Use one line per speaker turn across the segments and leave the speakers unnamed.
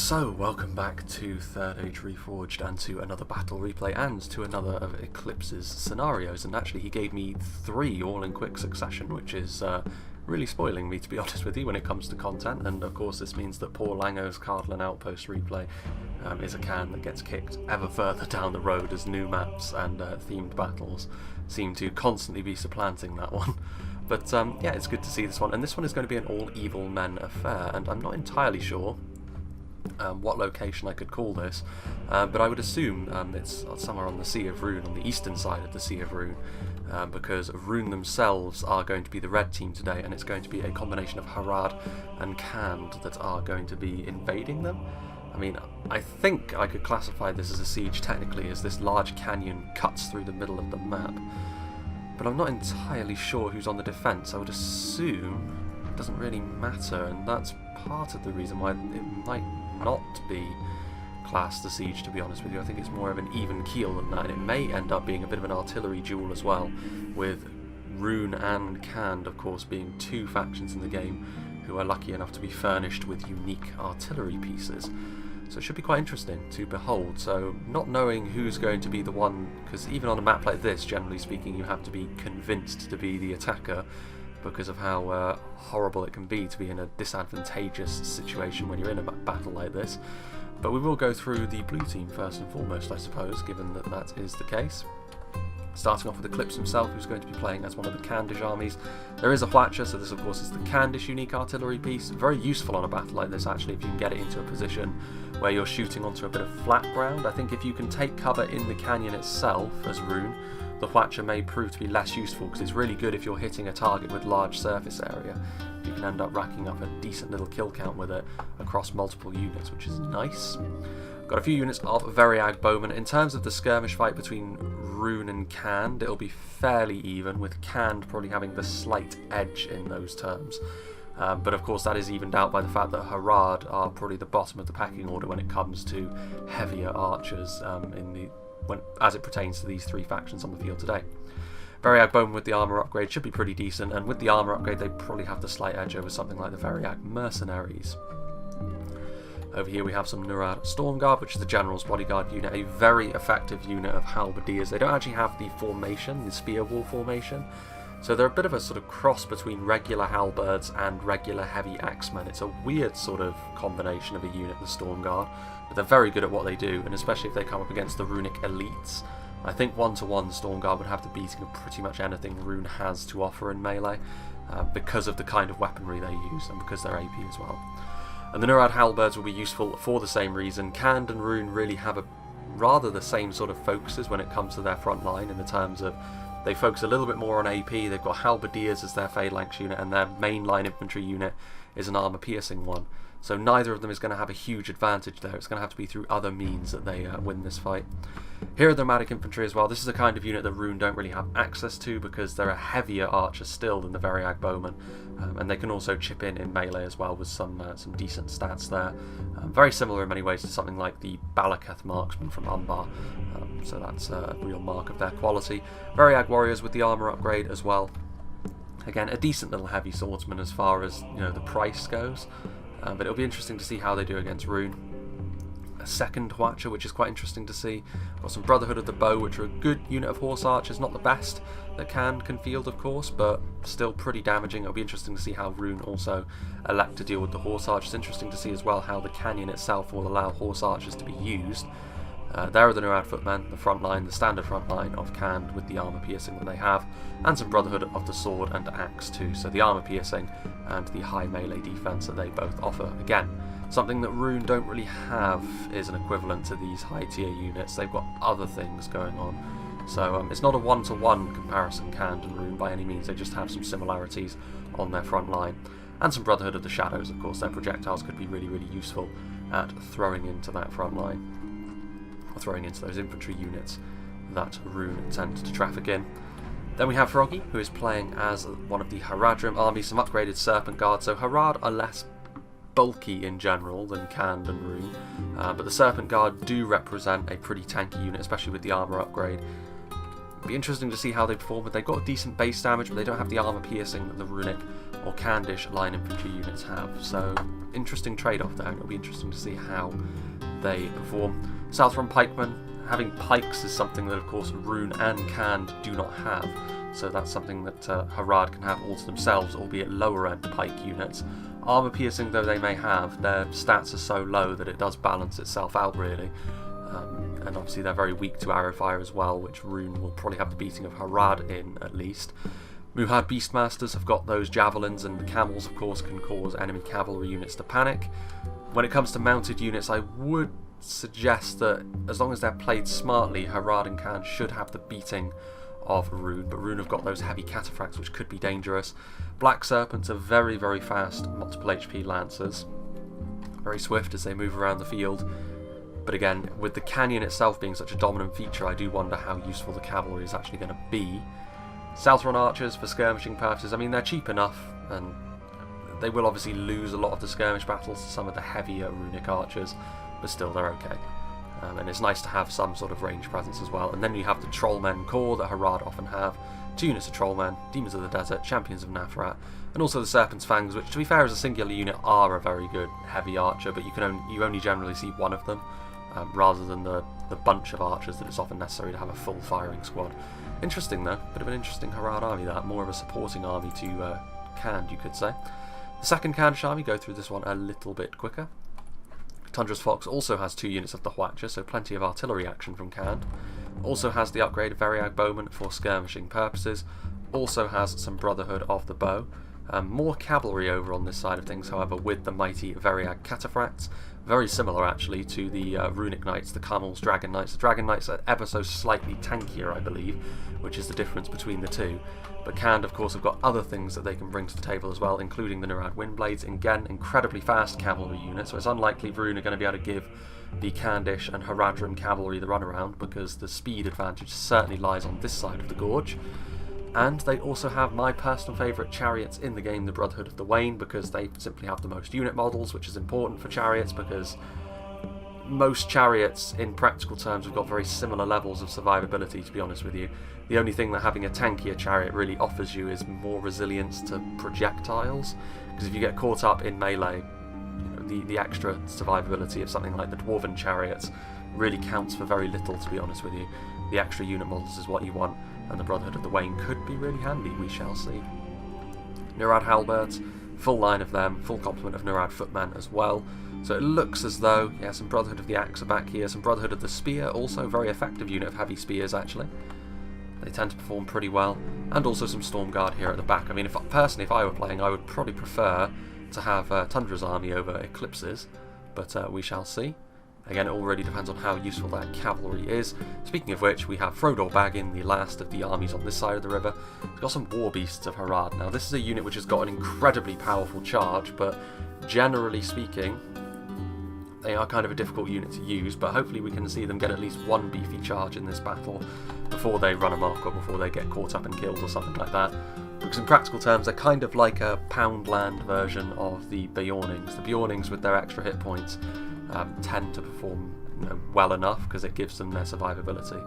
So, welcome back to Third Age Reforged and to another battle replay and to another of Eclipse's scenarios. And actually he gave me 3 all in quick succession, which is really spoiling me, to be honest with you, when it comes to content. And of course this means that poor Lango's Cardland Outpost replay is a can that gets kicked ever further down the road as new maps and themed battles seem to constantly be supplanting that one. But yeah, it's good to see this one. And this one is going to be an all evil men affair, and I'm not entirely sure what location I could call this, but I would assume it's somewhere on the Sea of Rhun, on the eastern side of the Sea of Rhun, because Rhun themselves are going to be the red team today, and it's going to be a combination of Harad and Khand that are going to be invading them. I mean, I think I could classify this as a siege technically, as this large canyon cuts through the middle of the map, but I'm not entirely sure who's on the defence. I would assume it doesn't really matter, and that's part of the reason why it might not be classed a siege, to be honest with you. I think it's more of an even keel than that, and it may end up being a bit of an artillery duel as well, with Rhun and Khand, of course, being 2 factions in the game who are lucky enough to be furnished with unique artillery pieces. So it should be quite interesting to behold. So not knowing who's going to be the one, because even on a map like this, generally speaking, you have to be convinced to be the attacker, because of how horrible it can be to be in a disadvantageous situation when you're in a battle like this. But we will go through the blue team first and foremost, I suppose, given that that is the case. Starting off with Eclipse himself, who's going to be playing as one of the Khandish armies. There is a Hwacha, so this of course is the Khandish unique artillery piece. Very useful on a battle like this, actually, if you can get it into a position where you're shooting onto a bit of flat ground. I think if you can take cover in the canyon itself as Rhun, the Hwacha may prove to be less useful, because it's really good if you're hitting a target with large surface area. You can end up racking up a decent little kill count with it across multiple units, which is nice. Got a few units of Variag Bowmen. In terms of the skirmish fight between Rhun and Khand, it'll be fairly even, with Khand probably having the slight edge in those terms. But of course that is evened out by the fact that Harad are probably the bottom of the pecking order when it comes to heavier archers as it pertains to these 3 factions on the field today. Variag Bowmen with the armour upgrade should be pretty decent, and with the armour upgrade they probably have the slight edge over something like the Variag Mercenaries. Over here we have some Nurad Stormguard, which is the General's Bodyguard unit, a very effective unit of halberdiers. They don't actually have the formation, the spear wall formation, so they're a bit of a sort of cross between regular halberds and regular heavy axemen. It's a weird sort of combination of a unit, the Stormguard, but they're very good at what they do, and especially if they come up against the runic elites. I think 1-to-1 Stormguard would have the beating of pretty much anything Rhun has to offer in melee, because of the kind of weaponry they use and because they're AP as well. And the Nurad halberds will be useful for the same reason. Khand and Rhun really have rather the same sort of focuses when it comes to their front line, in the terms of they focus a little bit more on AP. They've got halberdiers as their phalanx unit, and their mainline infantry unit is an armour piercing one. So neither of them is going to have a huge advantage there. It's going to have to be through other means that they win this fight. Here are the nomadic infantry as well. This is a kind of unit that Rhun don't really have access to, because they're a heavier archer still than the Variag Bowmen, and they can also chip in melee as well with some decent stats there. Very similar in many ways to something like the Balaketh marksman from Umbar, so that's a real mark of their quality. Variag warriors with the armour upgrade as well. Again, a decent little heavy swordsman as far as the price goes. But it'll be interesting to see how they do against Rhun. A second Hwacha, which is quite interesting to see. Got some Brotherhood of the Bow, which are a good unit of horse archers, not the best that can field, of course, but still pretty damaging. It'll be interesting to see how Rhun also elect to deal with the horse archers. Interesting to see as well how the canyon itself will allow horse archers to be used. There are the Nurad footmen, the front line, the standard front line of Khand with the armour piercing that they have, and some Brotherhood of the Sword and Axe too, so the armour piercing and the high melee defence that they both offer. Again, something that Rhun don't really have is an equivalent to these high tier units. They've got other things going on. So it's not a 1-to-1 comparison, Khand and Rhun, by any means. They just have some similarities on their front line. And some Brotherhood of the Shadows, of course. Their projectiles could be really, really useful at throwing into that front line, throwing into those infantry units that Rhun tend to traffic in. Then we have Froggy, who is playing as one of the Haradrim army, some upgraded Serpent Guard. So Harad are less bulky in general than Khand and Rhun, but the Serpent Guard do represent a pretty tanky unit, especially with the armour upgrade. Be interesting to see how they perform, but they've got decent base damage, but they don't have the armor piercing that the runic or Candish line infantry units have. So interesting trade-off there, and it'll be interesting to see how they perform. South Rhun pikemen, having pikes is something that of course Rhun and Cand do not have, so that's something that Harad can have all to themselves, albeit lower end pike units. Armor piercing though they may have, their stats are so low that it does balance itself out really. And obviously they're very weak to arrow fire as well, which Rhun will probably have the beating of Harad in at least. Muhad Beastmasters have got those javelins, and the camels of course can cause enemy cavalry units to panic. When it comes to mounted units, I would suggest that as long as they're played smartly, Harad and Khan should have the beating of Rhun, but Rhun have got those heavy cataphracts which could be dangerous. Black Serpents are very, very fast multiple HP lancers, very swift as they move around the field. But again, with the canyon itself being such a dominant feature, I do wonder how useful the cavalry is actually going to be. South Rhun archers for skirmishing purposes, I mean they're cheap enough, and they will obviously lose a lot of the skirmish battles to some of the heavier runic archers, but still they're okay. And it's nice to have some sort of range presence as well. And then you have the Trollmen Corps that Harad often have, 2 units of Trollmen, Demons of the Desert, Champions of Nafrat, and also the Serpent's Fangs, which to be fair as a singular unit are a very good heavy archer, but you only generally see one of them, rather than the bunch of archers that it's often necessary to have a full firing squad. Interesting though, bit of an interesting Harad army that, more of a supporting army to Cand you could say. The second Candish army, go through this one a little bit quicker. Tundra's Fox also has 2 units of the Hwatcher, so plenty of artillery action from Cand. Also has the upgrade of Veriag Bowman for skirmishing purposes. Also has some Brotherhood of the Bow. More cavalry over on this side of things, however, with the mighty Veriag Cataphracts. Very similar actually to the Runic Knights, the Camels, Dragon Knights. The Dragon Knights are ever so slightly tankier, I believe, which is the difference between the two. But Cand, of course, have got other things that they can bring to the table as well, including the Nurad Windblades. Again, incredibly fast cavalry units, so it's unlikely Rhun are going to be able to give the Candish and Haradrim cavalry the runaround, because the speed advantage certainly lies on this side of the gorge. And they also have my personal favourite chariots in the game, the Brotherhood of the Wain, because they simply have the most unit models, which is important for chariots, because most chariots, in practical terms, have got very similar levels of survivability, to be honest with you. The only thing that having a tankier chariot really offers you is more resilience to projectiles, because if you get caught up in melee, the extra survivability of something like the Dwarven chariots really counts for very little, to be honest with you. The extra unit models is what you want, and the Brotherhood of the Wain could be really handy, we shall see. Nurad Halberds, full line of them, full complement of Nurad Footmen as well. So it looks as though, yeah, some Brotherhood of the Axe are back here, some Brotherhood of the Spear, also a very effective unit of heavy spears actually. They tend to perform pretty well, and also some Storm Guard here at the back. I mean, personally, if I were playing, I would probably prefer to have Tundra's army over Eclipse's, but we shall see. Again, it all really depends on how useful that cavalry is. Speaking of which, we have Frodor Baggin, the last of the armies on this side of the river. He's got some War Beasts of Harad. Now, this is a unit which has got an incredibly powerful charge, but generally speaking, they are kind of a difficult unit to use, but hopefully we can see them get at least one beefy charge in this battle before they run amok or before they get caught up and killed or something like that. Because in practical terms, they're kind of like a Poundland version of the Bjornings. The Bjornings, with their extra hit points, tend to perform well enough because it gives them their survivability.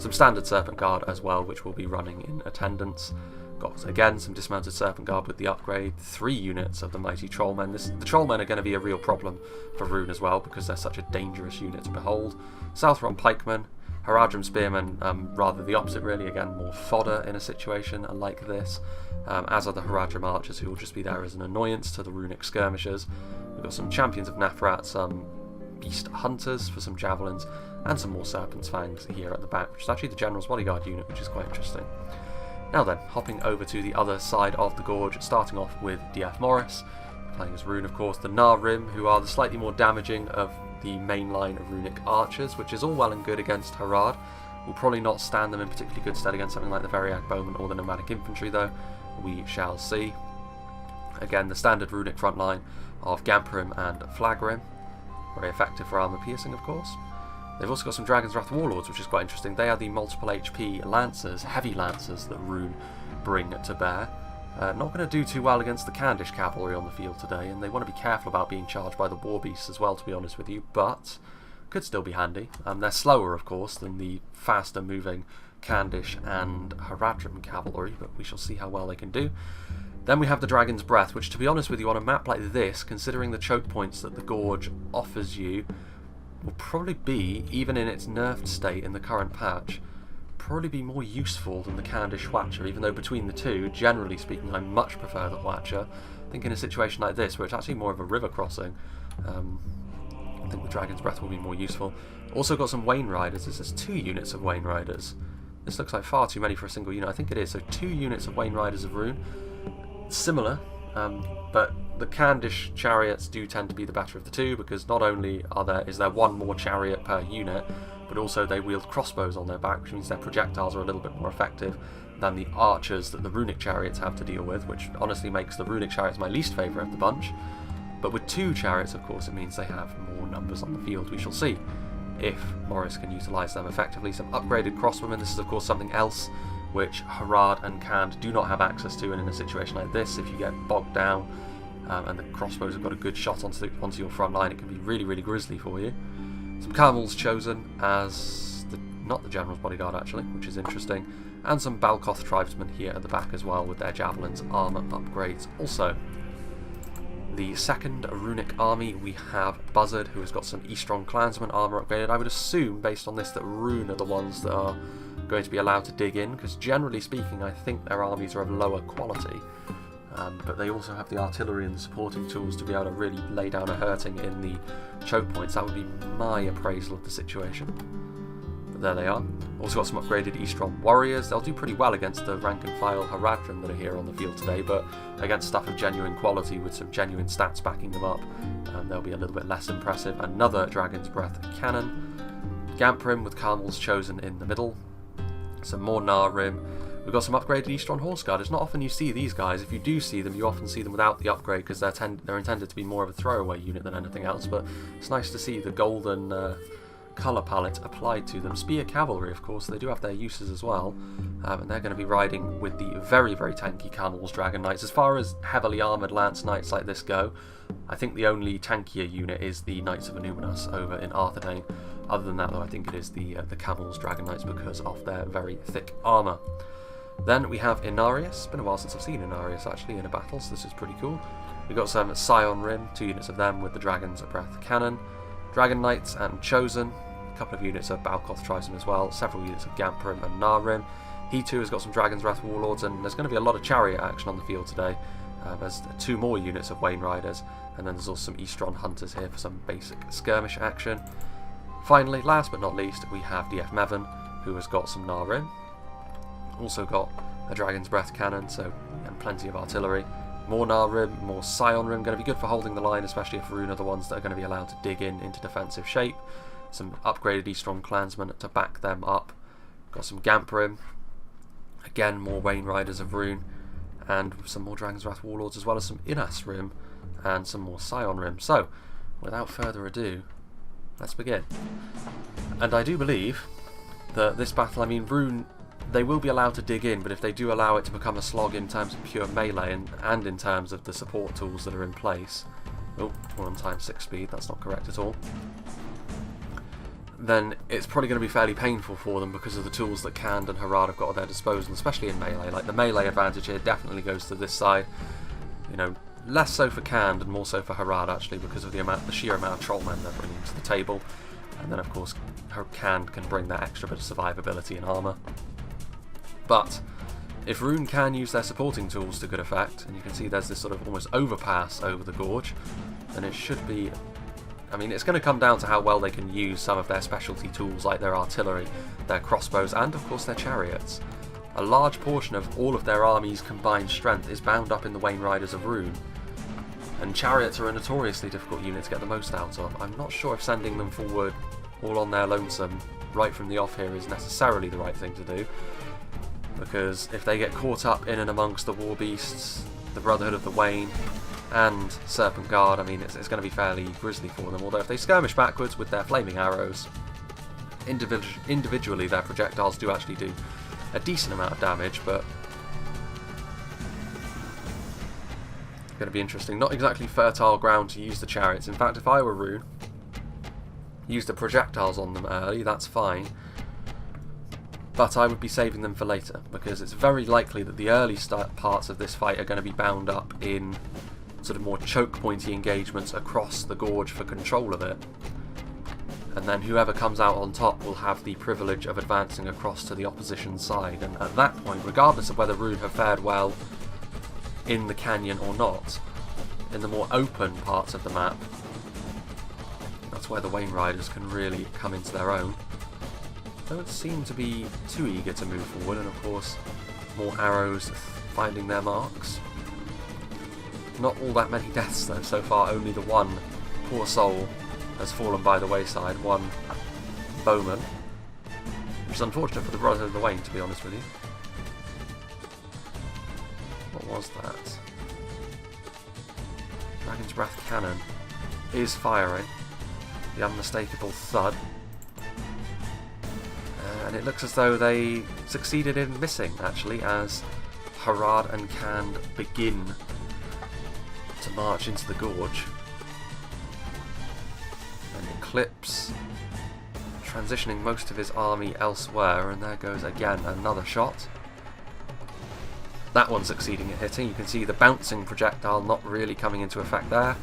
Some standard Serpent Guard as well, which will be running in attendance. Got again some dismounted Serpent Guard with the upgrade, 3 units of the mighty Trollmen. The Trollmen are going to be a real problem for Rhun as well because they're such a dangerous unit to behold. South Rhun Pikemen, Haradrim Spearmen, rather the opposite really, again more fodder in a situation like this, as are the Haradrim Archers, who will just be there as an annoyance to the Runic Skirmishers. We've got some Champions of Nafrat, some Beast Hunters for some Javelins, and some more Serpent's Fangs here at the back, which is actually the General's Bodyguard unit, which is quite interesting. Now then, hopping over to the other side of the gorge, starting off with DF Morris, playing as Rhun of course, the Nar-Rim, who are the slightly more damaging of the main line of Runic Archers, which is all well and good against Harad. Will probably not stand them in particularly good stead against something like the Veriag Bowman or the Nomadic Infantry though, we shall see. Again, the standard Runic front line of Gamperim and Flagrim, very effective for armour piercing of course. They've also got some Dragon's Wrath Warlords, which is quite interesting. They are the multiple HP Lancers, heavy Lancers that Rhun bring to bear. Not going to do too well against the Candish cavalry on the field today, and they want to be careful about being charged by the War Beasts as well, to be honest with you, but could still be handy. They're slower, of course, than the faster moving Khandish and Haradrim cavalry, but we shall see how well they can do. Then we have the Dragon's Breath, which, to be honest with you, on a map like this, considering the choke points that the Gorge offers you, will probably be, even in its nerfed state in the current patch, probably be more useful than the Khandish Watcher, even though between the two, generally speaking, I much prefer the Watcher. I think in a situation like this, where it's actually more of a river crossing, I think the Dragon's Breath will be more useful. Also got some Wain Riders. This is 2 units of Wain Riders. This looks like far too many for a single unit. I think it is. So 2 units of Wain Riders of Rhun. Similar, but the Khandish chariots do tend to be the better of the two, because not only is there 1 more chariot per unit, but also they wield crossbows on their back, which means their projectiles are a little bit more effective than the archers that the runic chariots have to deal with, which honestly makes the runic chariots my least favourite of the bunch. But with 2 chariots, of course, it means they have more numbers on the field. We shall see if Morris can utilise them effectively. Some upgraded crossbowmen. This is, of course, something else which Harad and Khand do not have access to, and in a situation like this, if you get bogged down and the crossbows have got a good shot onto your front line, it can be really, really grisly for you. Some camels chosen as not the general's bodyguard, actually, which is interesting, and some Balkoth tribesmen here at the back as well with their javelins armour upgrades. Also, the 2nd Runic army, we have Buzzard, who has got some Eastron clansman armour upgraded. I would assume, based on this, that Rhun are the ones that are going to be allowed to dig in, because generally speaking I think their armies are of lower quality, but they also have the artillery and the supporting tools to be able to really lay down a hurting in the choke points. That would be my appraisal of the situation. But there they are. Also got some upgraded Eastron warriors. They'll do pretty well against the rank and file Haradrim that are here on the field today, but against stuff of genuine quality with some genuine stats backing them up, they'll be a little bit less impressive. Another Dragon's Breath cannon. Gamprim with Carmel's chosen in the middle. Some more Narim. We've got some upgraded Eastron Horse Guard. It's not often you see these guys. If you do see them, you often see them without the upgrade, because they're intended to be more of a throwaway unit than anything else, but it's nice to see the golden colour palette applied to them. Spear Cavalry, of course, they do have their uses as well, and they're going to be riding with the very, very tanky Camel's Dragon Knights. As far as heavily armoured Lance Knights like this go, I think the only tankier unit is the Knights of Anuminas over in Arthedain. Other than that, though, I think it is the Camel's Dragon Knights because of their very thick armour. Then we have Inarius. It's been a while since I've seen Inarius actually in a battle, so this is pretty cool. We've got some Scion Rim, 2 units of them with the Dragon's Breath Cannon. Dragon Knights and Chosen, a couple of units of Balkoth Trison as well, several units of Gamprim and Narim. He too has got some Dragon's Wrath Warlords, and there's going to be a lot of chariot action on the field today. There's 2 more units of Wain Riders, and then there's also some Eastron Hunters here for some basic skirmish action. Finally, last but not least, we have DF Mevin, who has got some Narim. Also got a Dragon's Breath cannon, and plenty of artillery. More Narim, more Scion Rim, going to be good for holding the line, especially if Rhun are the ones that are going to be allowed to dig into defensive shape. Some upgraded Eastron clansmen to back them up. Got some Gamprim, again more Wain Riders of Rhun, and some more Dragon's Wrath Warlords, as well as some Inas Rim and some more Scion Rim. So, without further ado, let's begin. And I do believe that this battle, I mean, Rhun, they will be allowed to dig in, but if they do allow it to become a slog in terms of pure melee and in terms of the support tools that are in place, oh, we're on times 6 speed, that's not correct at all, then it's probably going to be fairly painful for them because of the tools that Khand and Harad have got at their disposal, especially in melee. Like, the melee advantage here definitely goes to this side, you know, less so for Khand and more so for Harad actually, because of the sheer amount of trollmen they're bringing to the table. And then of course Khand can bring that extra bit of survivability and armour. But if Rhun can use their supporting tools to good effect, and you can see there's this sort of almost overpass over the gorge, then it should be, I mean, it's going to come down to how well they can use some of their specialty tools like their artillery, their crossbows, and of course their chariots. A large portion of all of their army's combined strength is bound up in the Wain Riders of Rhun, and chariots are a notoriously difficult unit to get the most out of. I'm not sure if sending them forward all on their lonesome right from the off here is necessarily the right thing to do, because if they get caught up in and amongst the war beasts, the Brotherhood of the Wain, and Serpent Guard, I mean, it's going to be fairly grisly for them. Although if they skirmish backwards with their flaming arrows, individually their projectiles do actually do a decent amount of damage, but it's going to be interesting. Not exactly fertile ground to use the chariots. In fact, if I were Rhun, Use the projectiles on them early, that's fine. But I would be saving them for later, because it's very likely that the early parts of this fight are going to be bound up in sort of more choke pointy engagements across the gorge for control of it. And then whoever comes out on top will have the privilege of advancing across to the opposition side. And at that point, regardless of whether Rhun have fared well in the canyon or not, in the more open parts of the map, that's where the Wain Riders can really come into their own. Don't seem to be too eager to move forward, and of course more arrows finding their marks. Not all that many deaths though so far, only the one poor soul has fallen by the wayside, one bowman, which is unfortunate for the Brotherhood of the Wain, to be honest with you. What was that? Dragon's Breath Cannon is firing, the unmistakable thud. And it looks as though they succeeded in missing, actually, as Harad and Khand begin to march into the gorge. And Eclipse transitioning most of his army elsewhere, and there goes again another shot. That one succeeding at hitting. You can see the bouncing projectile not really coming into effect there.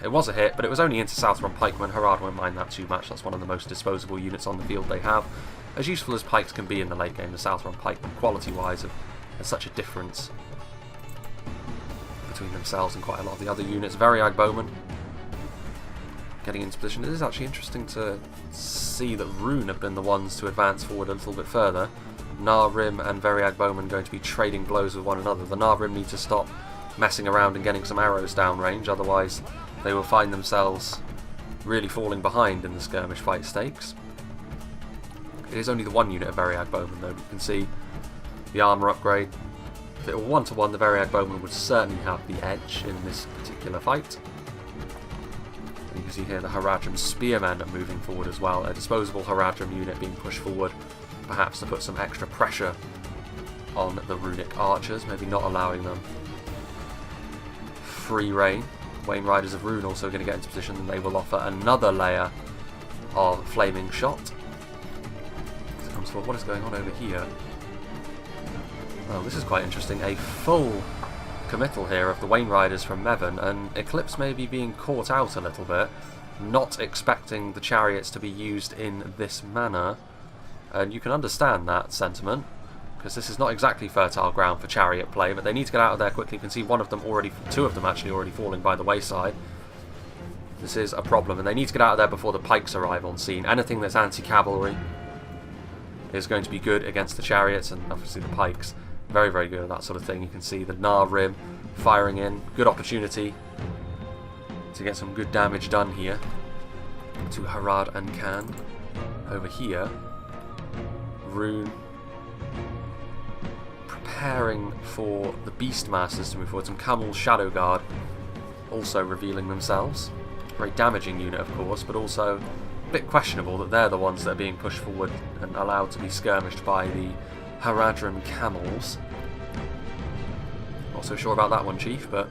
It was a hit, but it was only into Southron pikemen. Harad won't mind that too much. That's one of the most disposable units on the field they have. As useful as pikes can be in the late game, the Southron pikemen, quality-wise, have such a difference between themselves and quite a lot of the other units. Variag bowmen getting into position. It is actually interesting to see that Rhun have been the ones to advance forward a little bit further. Rim and Variag bowmen going to be trading blows with one another. The Rim need to stop messing around and getting some arrows downrange, otherwise they will find themselves really falling behind in the skirmish fight stakes. It is only the one unit of Variag bowmen though. You can see the armour upgrade. If it were 1-to-1, the Variag bowmen would certainly have the edge in this particular fight. And you can see here the Haradrim spearmen are moving forward as well. A disposable Haradrim unit being pushed forward, perhaps to put some extra pressure on the runic archers, maybe not allowing them free reign. Wain Riders of Rhun also going to get into position, and they will offer another layer of flaming shot. As it comes forward, what is going on over here? Oh, this is quite interesting. A full committal here of the Wain Riders from Mevon, and Eclipse may be being caught out a little bit, not expecting the chariots to be used in this manner. And you can understand that sentiment, because this is not exactly fertile ground for chariot play, but they need to get out of there quickly. You can see two of them actually already falling by the wayside. This is a problem, and they need to get out of there before the pikes arrive on scene. Anything that's anti-cavalry is going to be good against the chariots, and obviously the pikes, very, very good at that sort of thing. You can see the Rim firing in, good opportunity to get some good damage done here to Harad and Khand. Over here, Rhun preparing for the Beastmasters to move forward. Some Camel's Shadow Guard also revealing themselves. Very damaging unit, of course, but also a bit questionable that they're the ones that are being pushed forward and allowed to be skirmished by the Haradrim camels. Not so sure about that one, Chief, but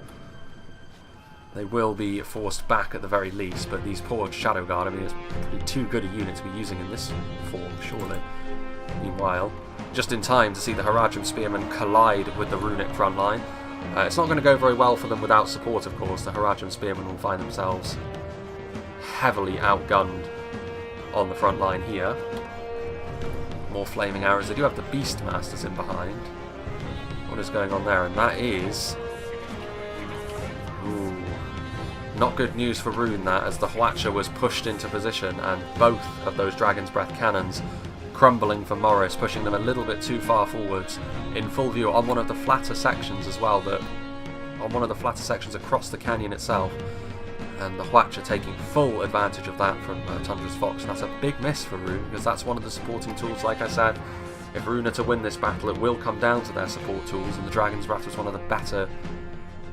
they will be forced back at the very least. But these poor Shadow Guard, I mean, it's probably too good a unit to be using in this form, surely. Meanwhile, just in time to see the Haradrim Spearmen collide with the runic front line. It's not going to go very well for them without support, of course. The Haradrim Spearmen will find themselves heavily outgunned on the front line here. More flaming arrows. They do have the Beastmasters in behind. What is going on there? And that is... ooh, not good news for Rhun, that, as the Hwacha was pushed into position, and both of those Dragon's Breath cannons crumbling for Morris, pushing them a little bit too far forwards in full view on one of the flatter sections as well, on one of the flatter sections across the canyon itself, and the Hwacha taking full advantage of that from Tundra's Fox. And that's a big miss for Rhun, because that's one of the supporting tools. Like I said, if Rhun are to win this battle, it will come down to their support tools, and the Dragon's Breath was one of the better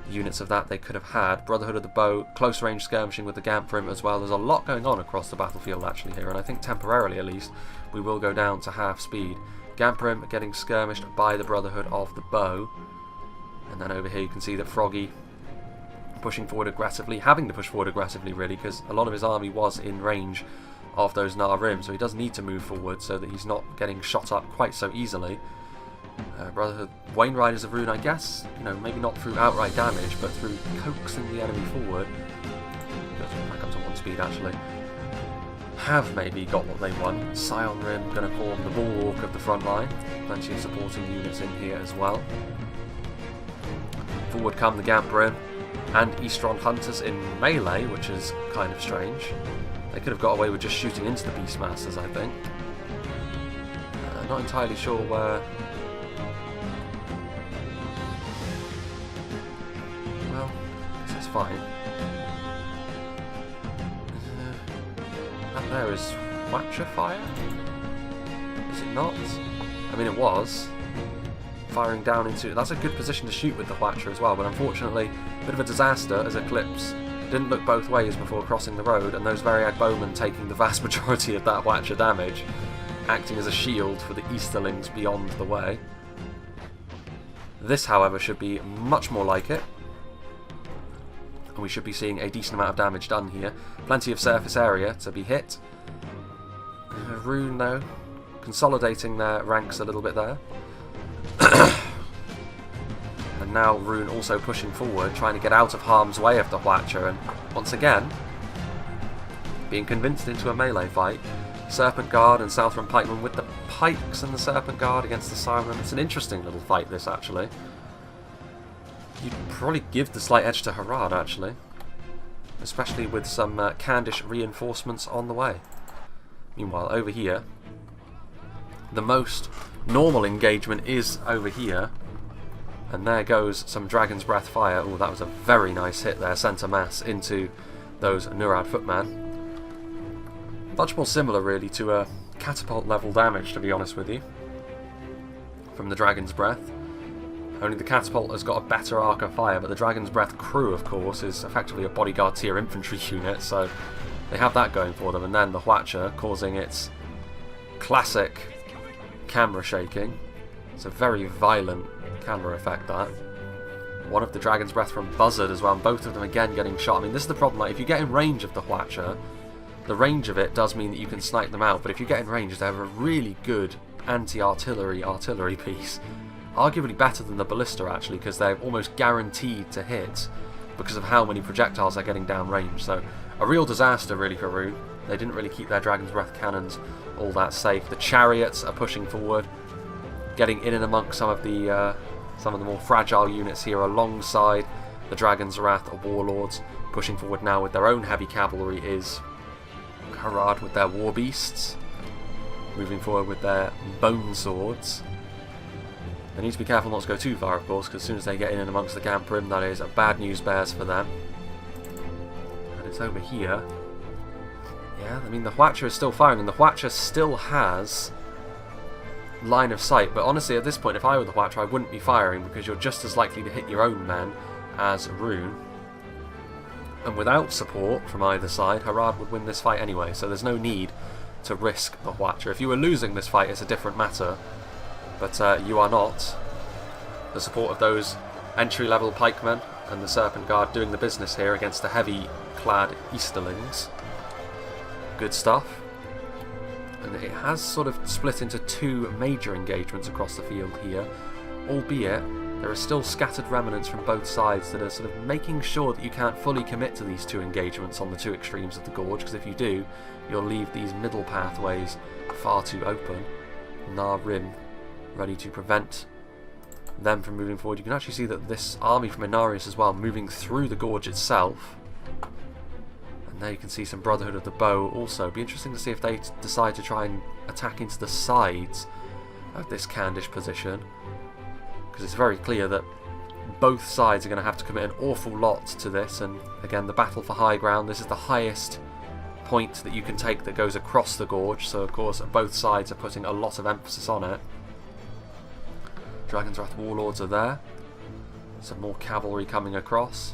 units of that they could have had. Brotherhood of the Bow, close range skirmishing with the Gamprim as well. There's a lot going on across the battlefield actually here, and I think temporarily at least we will go down to half speed. Gamprim getting skirmished by the Brotherhood of the Bow, and then over here you can see that Froggy pushing forward aggressively, having to push forward aggressively really, because a lot of his army was in range of those Rim, so he does need to move forward so that he's not getting shot up quite so easily. Brotherhood Wayne Riders of Rhun, I guess, you know, maybe not through outright damage, but through coaxing the enemy forward. Back up to 1 speed actually. Have maybe got what they want. Scion Rim going to form the bulwark of the front line. Plenty of supporting units in here as well. Forward come the Gamp Rim and Eastron Hunters in melee, which is kind of strange. They could have got away with just shooting into the Beastmasters, I think. Not entirely sure where... Well, I guess that's fine. That there is Watcher fire? Is it not? I mean, it was. Firing down into... That's a good position to shoot with the Watcher as well, but unfortunately, a bit of a disaster as Eclipse didn't look both ways before crossing the road, and those Variag Bowmen taking the vast majority of that Watcher damage, acting as a shield for the Easterlings beyond the way. This, however, should be much more like it, and we should be seeing a decent amount of damage done here. Plenty of surface area to be hit. Rhun, though, consolidating their ranks a little bit there. And now Rhun also pushing forward, trying to get out of harm's way of the Watcher, and once again, being convinced into a melee fight. Serpent Guard and Southron Pikemen with the Pikes and the Serpent Guard against the Siren. It's an interesting little fight, this, actually. You'd probably give the slight edge to Harad, actually. Especially with some Candish reinforcements on the way. Meanwhile, over here, the most normal engagement is over here. And there goes some Dragon's Breath fire. Oh, that was a very nice hit there, centre mass into those Nurad footmen. Much more similar, really, to a catapult level damage, to be honest with you, from the Dragon's Breath. Only the catapult has got a better arc of fire, but the Dragon's Breath crew, of course, is effectively a bodyguard tier infantry unit, so they have that going for them. And then the Watcher causing its classic camera shaking. It's a very violent camera effect, that. One of the Dragon's Breath from Buzzard as well, and both of them again getting shot. I mean, this is the problem, like, if you get in range of the Watcher, the range of it does mean that you can snipe them out, but if you get in range, they have a really good artillery piece. Arguably better than the Ballista, actually, because they're almost guaranteed to hit because of how many projectiles they're getting down range. So, a real disaster, really, for Rhun. They didn't really keep their Dragon's Breath cannons all that safe. The Chariots are pushing forward, getting in and amongst some of the more fragile units here alongside the Dragon's Wrath or Warlords. Pushing forward now with their own heavy cavalry is Harad with their War Beasts, moving forward with their Bone Swords. They need to be careful not to go too far, of course, because as soon as they get in and amongst the Gamp Rim, that is bad news bears for them. And it's over here. Yeah, I mean, the Watcher is still firing, and the Watcher still has line of sight, but honestly, at this point, if I were the Watcher, I wouldn't be firing, because you're just as likely to hit your own men as Rhun. And without support from either side, Harad would win this fight anyway, so there's no need to risk the Watcher. If you were losing this fight, it's a different matter, but you are not. The support of those entry-level pikemen and the Serpent Guard doing the business here against the heavy-clad Easterlings. Good stuff. And it has sort of split into two major engagements across the field here, albeit there are still scattered remnants from both sides that are sort of making sure that you can't fully commit to these two engagements on the two extremes of the gorge, because if you do, you'll leave these middle pathways far too open. Rim ready to prevent them from moving forward. You can actually see that this army from Inarius as well moving through the gorge itself. And there you can see some Brotherhood of the Bow also. Be interesting to see if they decide to try and attack into the sides of this Candish position, because it's very clear that both sides are going to have to commit an awful lot to this. And again, the battle for high ground, this is the highest point that you can take that goes across the gorge, so of course both sides are putting a lot of emphasis on it. Dragon's Wrath Warlords are there, some more cavalry coming across,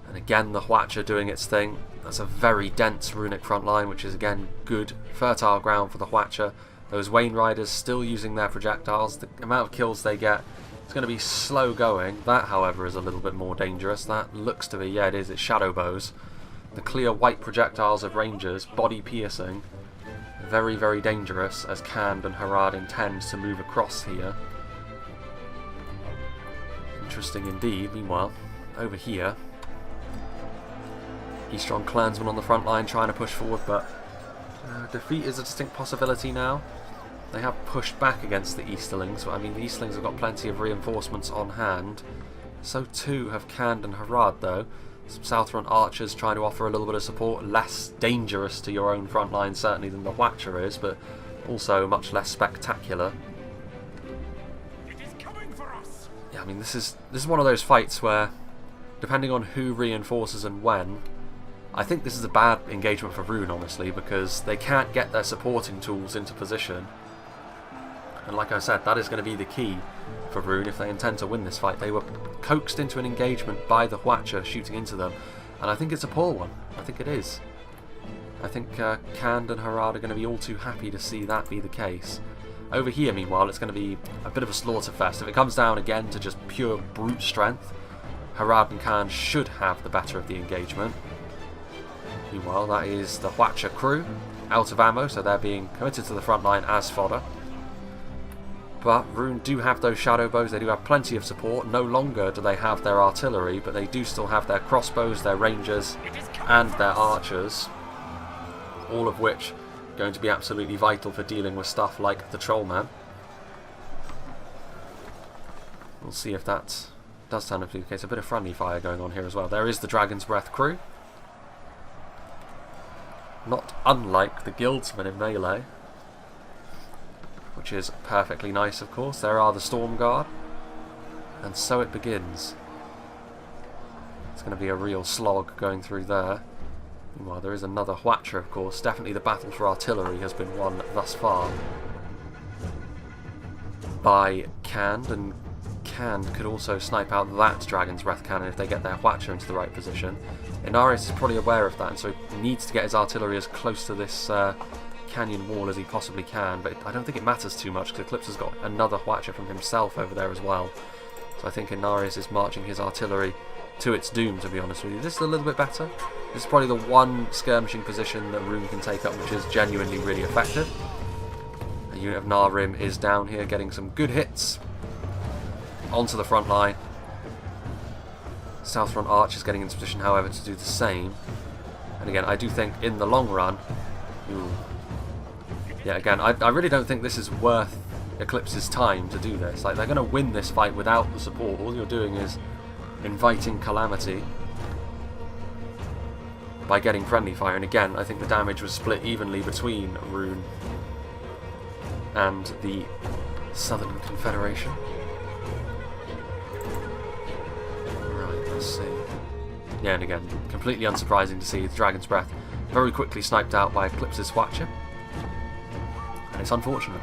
and again the Watcher doing its thing. That's a very dense runic front line, which is again good fertile ground for the Watcher. Those Wayne Riders still using their projectiles. The amount of kills they get It's going to be slow going. That, however, is a little bit more dangerous. That looks to be, yeah, it is, it's shadow bows. The clear white projectiles of rangers, body piercing. Very, very dangerous as Khand and Harad intend to move across here. Interesting indeed. Meanwhile, over here, Eastron clansmen on the front line trying to push forward, but defeat is a distinct possibility now. They have pushed back against the Easterlings, but I mean the Easterlings have got plenty of reinforcements on hand. So too have Khand and Harad though. Some Southron archers trying to offer a little bit of support, less dangerous to your own front line certainly than the Watcher is, but also much less spectacular.
It is coming for us.
Yeah, I mean this is one of those fights where, depending on who reinforces and when, I think this is a bad engagement for Rhun, honestly, because they can't get their supporting tools into position. And like I said, that is going to be the key for Rhun if they intend to win this fight. They were coaxed into an engagement by the Watcher shooting into them, and I think it's a poor one. I think it is. I think Khand and Harad are going to be all too happy to see that be the case. Over here, meanwhile, it's going to be a bit of a slaughter fest. If it comes down again to just pure brute strength, Harad and Khand should have the better of the engagement. Meanwhile, that is the Watcher crew, out of ammo, so they're being committed to the front line as fodder. But Rhun do have those shadow bows, they do have plenty of support. No longer do they have their artillery, but they do still have their crossbows, their rangers, and their archers. All of which are going to be absolutely vital for dealing with stuff like the Trollman. We'll see if that does turn out to be the case. A bit of friendly fire going on here as well. There is the Dragon's Breath crew. Not unlike the Guildsmen in melee, which is perfectly nice, of course. There are the Storm Guard, and so it begins. It's going to be a real slog going through there. Meanwhile, there is another Watcher, of course. Definitely the battle for artillery has been won thus far by Khand, and Khand could also snipe out that Dragon's Breath cannon if they get their Watcher into the right position. Inarius is probably aware of that, and so he needs to get his artillery as close to this canyon wall as he possibly can, but I don't think it matters too much because Eclipse has got another Watcher from himself over there as well. So I think Inarius is marching his artillery to its doom, to be honest with you. This is a little bit better. This is probably the one skirmishing position that Rhun can take up which is genuinely really effective. A unit of Narim is down here getting some good hits onto the front line. Southron Arch is getting into position, however, to do the same. And again, I do think in the long run... Ooh. Yeah, again, I really don't think this is worth Eclipse's time to do this. Like, they're going to win this fight without the support. All you're doing is inviting calamity by getting friendly fire. And again, I think the damage was split evenly between Rhun and the Southern Confederation. Let's see. Yeah, and again, completely unsurprising to see the Dragon's Breath very quickly sniped out by Eclipse's Watcher. And it's unfortunate.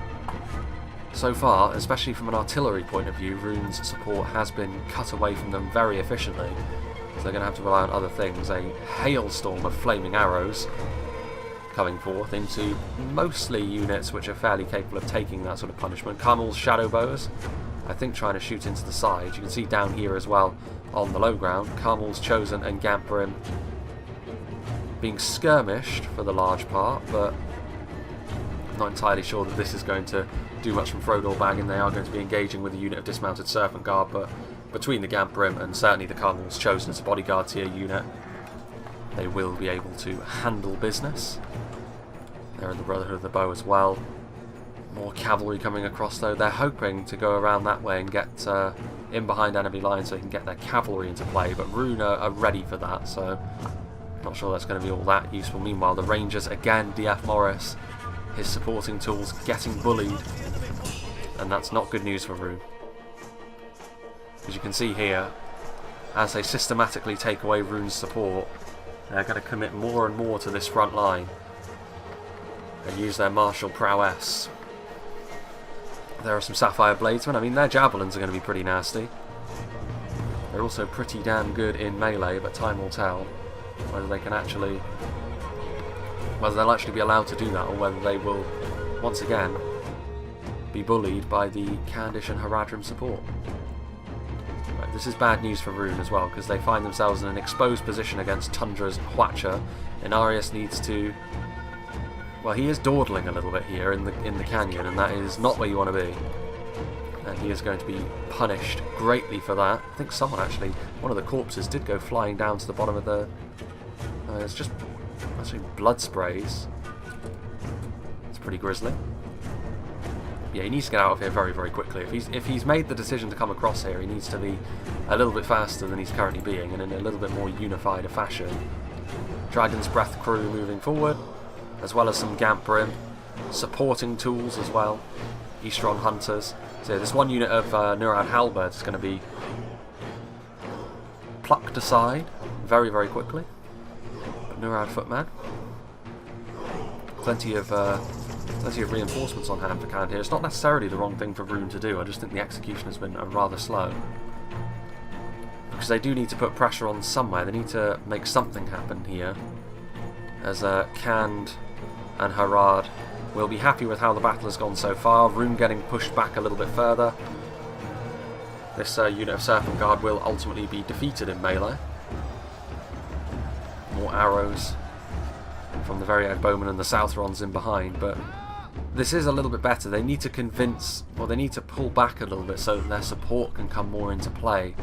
So far, especially from an artillery point of view, Rhun's support has been cut away from them very efficiently. So they're going to have to rely on other things. A hailstorm of flaming arrows coming forth into mostly units which are fairly capable of taking that sort of punishment. Carmel's shadow bows, I think, trying to shoot into the side. You can see down here as well on the low ground, Carmel's Chosen and Gamprim being skirmished for the large part, but I'm not entirely sure that this is going to do much from Frodor Baggin. They are going to be engaging with a unit of dismounted Serpent Guard, but between the Gamprim and certainly the Carmel's Chosen as a bodyguard tier unit, they will be able to handle business. They're in the Brotherhood of the Bow as well. More cavalry coming across though. They're hoping to go around that way and get in behind enemy lines so they can get their cavalry into play, but Rhun are ready for that, so not sure that's going to be all that useful. Meanwhile, the Rangers, again, DF Morris, his supporting tools getting bullied, and that's not good news for Rhun. As you can see here, as they systematically take away Rhun's support, they're going to commit more and more to this front line and use their martial prowess. There are some Sapphire Bladesmen. I mean, their Javelins are going to be pretty nasty. They're also pretty damn good in melee, but time will tell whether they can actually... whether they'll actually be allowed to do that, or whether they will, once again, be bullied by the Khandish and Haradrim support. this is bad news for Rhun as well, because they find themselves in an exposed position against Tundra's Hwacha. Inarius needs to... Well, he is dawdling a little bit here in the canyon, and that is not where you want to be. And he is going to be punished greatly for that. I think someone actually, one of the corpses did go flying down to the bottom of the... it's just actually blood sprays. It's pretty grisly. Yeah, he needs to get out of here very, very quickly. If he's made the decision to come across here, he needs to be a little bit faster than he's currently being, and in a little bit more unified a fashion. Dragon's Breath crew moving forward, as well as some Gamp Brim, supporting tools as well, Eastron Hunters. So yeah, this one unit of Nurad Halberds is going to be plucked aside very, very quickly. But Nurad Footman, plenty of reinforcements on hand for Khand here. It's not necessarily the wrong thing for Rhun to do, I just think the execution has been rather slow. Because they do need to put pressure on somewhere, they need to make something happen here. As Khand and Harad will be happy with how the battle has gone so far. Rhun getting pushed back a little bit further. This unit of Serpent Guard will ultimately be defeated in melee. More arrows from the Variag Bowman and the Southrons in behind, but this is a little bit better. They need to convince, or they need to pull back a little bit so that their support can come more into play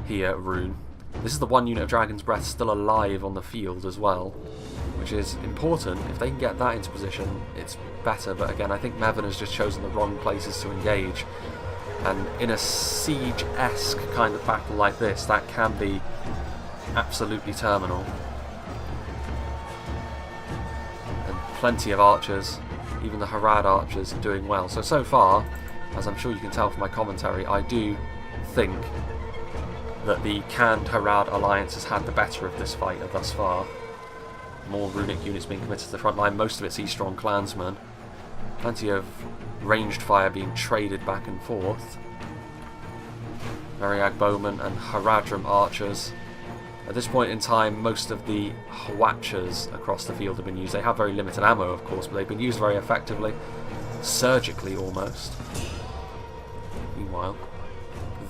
here at Rhun. This is the one unit of Dragon's Breath still alive on the field as well, which is important. If they can get that into position, it's better, but again, I think Mevin has just chosen the wrong places to engage, and in a siege-esque kind of battle like this, that can be absolutely terminal. And plenty of archers, even the Harad archers are doing well. So far, as I'm sure you can tell from my commentary, I do think that the Khand Harad alliance has had the better of this fight thus far. More runic units being committed to the front line, most of it's Eastron clansmen. Plenty of ranged fire being traded back and forth. Variag Bowman and Haradrim archers. At this point in time, most of the Hwachas across the field have been used. They have very limited ammo, of course, but they've been used very effectively. Surgically, almost. Meanwhile,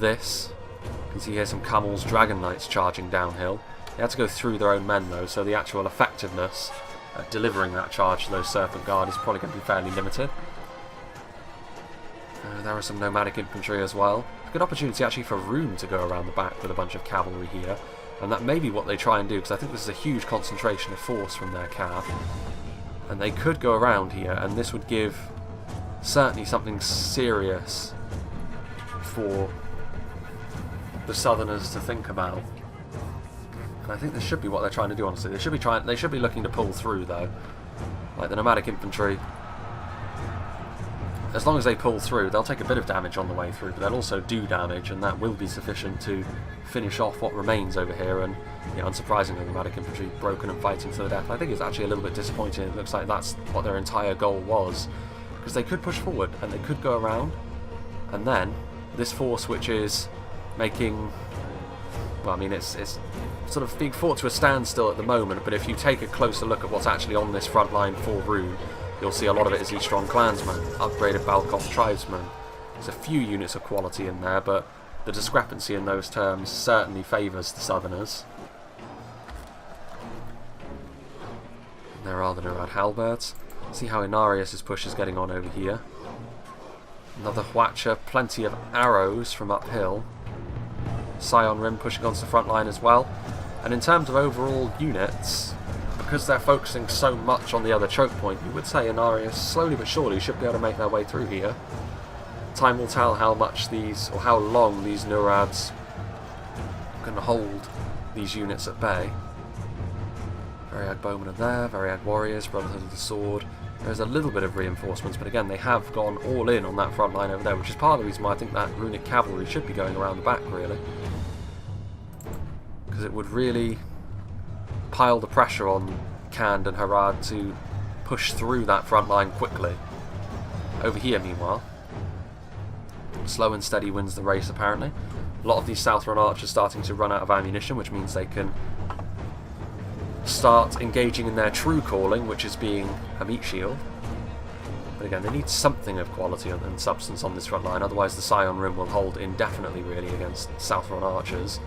this... You can see here some Camel's Dragon Knights charging downhill. They had to go through their own men, though, so the actual effectiveness at delivering that charge to those Serpent Guard is probably going to be fairly limited. There are some nomadic infantry as well. A good opportunity actually for Rhun to go around the back with a bunch of cavalry here, and that may be what they try and do, because I think this is a huge concentration of force from their cav. And they could go around here, and this would give certainly something serious for the Southerners to think about. And I think this should be what they're trying to do, honestly. They should be looking to pull through, though. Like the nomadic infantry, as long as they pull through, they'll take a bit of damage on the way through, but they'll also do damage, and that will be sufficient to finish off what remains over here. And yeah, unsurprisingly, the nomadic infantry broken and fighting to the death. I think it's actually a little bit disappointing. It looks like that's what their entire goal was, because they could push forward and they could go around, and then this force, which is making, well, I mean, it's sort of being fought to a standstill at the moment, but if you take a closer look at what's actually on this front line for Rhun, you'll see a lot of it is Eastron clansmen, upgraded Balkoth tribesmen. There's a few units of quality in there, but the discrepancy in those terms certainly favours the Southerners. And there are the Nurad Halberds. See how Inarius' push is getting on over here. Another Hwacha, plenty of arrows from uphill. Scion Rim pushing onto the front line as well. And in terms of overall units, because they're focusing so much on the other choke point, you would say Inarius slowly but surely should be able to make their way through here. Time will tell how much these, or how long these Nurads can hold these units at bay. Variag Bowmen are there, Variag Warriors, Brotherhood of the Sword. There's a little bit of reinforcements, but again, they have gone all in on that front line over there, which is part of the reason why I think that runic cavalry should be going around the back, really. Because it would really pile the pressure on Khand and Harad to push through that front line quickly. Over here, meanwhile, slow and steady wins the race, apparently. A lot of these South Run archers starting to run out of ammunition, which means they can start engaging in their true calling, which is being a meat shield. But again, they need something of quality and substance on this front line, otherwise the Scion Rim will hold indefinitely really against South Rhun archers.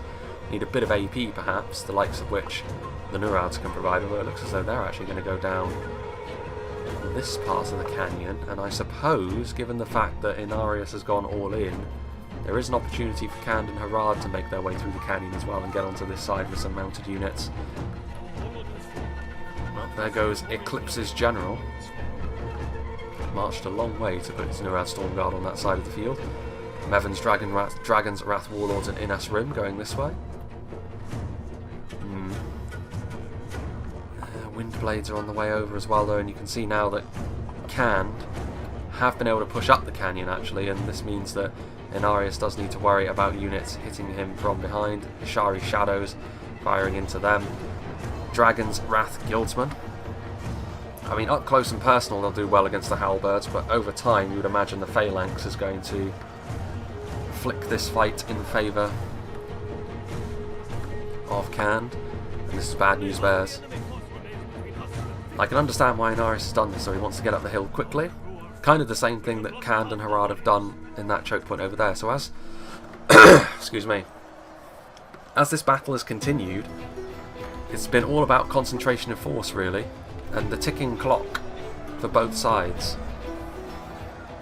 Need a bit of AP perhaps, the likes of which the Nurads can provide, although it looks as though they're actually going to go down this part of the canyon, and I suppose, given the fact that Inarius has gone all in, there is an opportunity for Khand and Harad to make their way through the canyon as well and get onto this side with some mounted units. Well, there goes Eclipse's general. Marched a long way to put his Nurad Stormguard on that side of the field. Mevon's Dragon's Wrath Warlords and Innas Rim going this way. Wind Blades are on the way over as well though, and you can see now that Khand have been able to push up the canyon actually, and this means that Inarius does need to worry about units hitting him from behind. Ishari Shadows firing into them. Dragon's Wrath Guildsmen. I mean, up close and personal they'll do well against the Halberds, but over time you would imagine the Phalanx is going to flick this fight in favour of Khand, and this is bad news bears. I can understand why Inarius has done this, so he wants to get up the hill quickly. Kind of the same thing that Khand and Harad have done in that choke point over there. So as excuse me, as this battle has continued, it's been all about concentration of force really, and the ticking clock for both sides.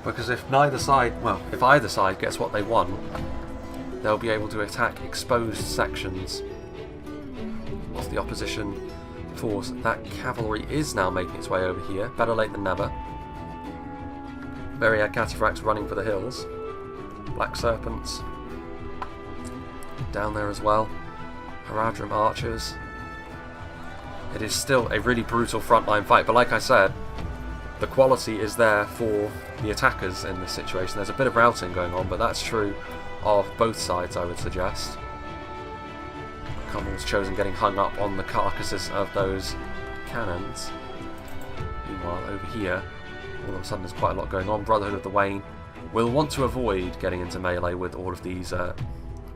Because if either side gets what they want, they'll be able to attack exposed sections of the opposition force. That cavalry is now making its way over here. Better late than never. Myriad Cataphracts running for the hills. Black Serpents down there as well. Haradrim Archers. It is still a really brutal frontline fight, but like I said, the quality is there for the attackers in this situation. There's a bit of routing going on, but that's true of both sides, I would suggest. Cummel's chosen getting hung up on the carcasses of those cannons. Meanwhile, over here, all of a sudden there's quite a lot going on. Brotherhood of the Wain will want to avoid getting into melee with all of these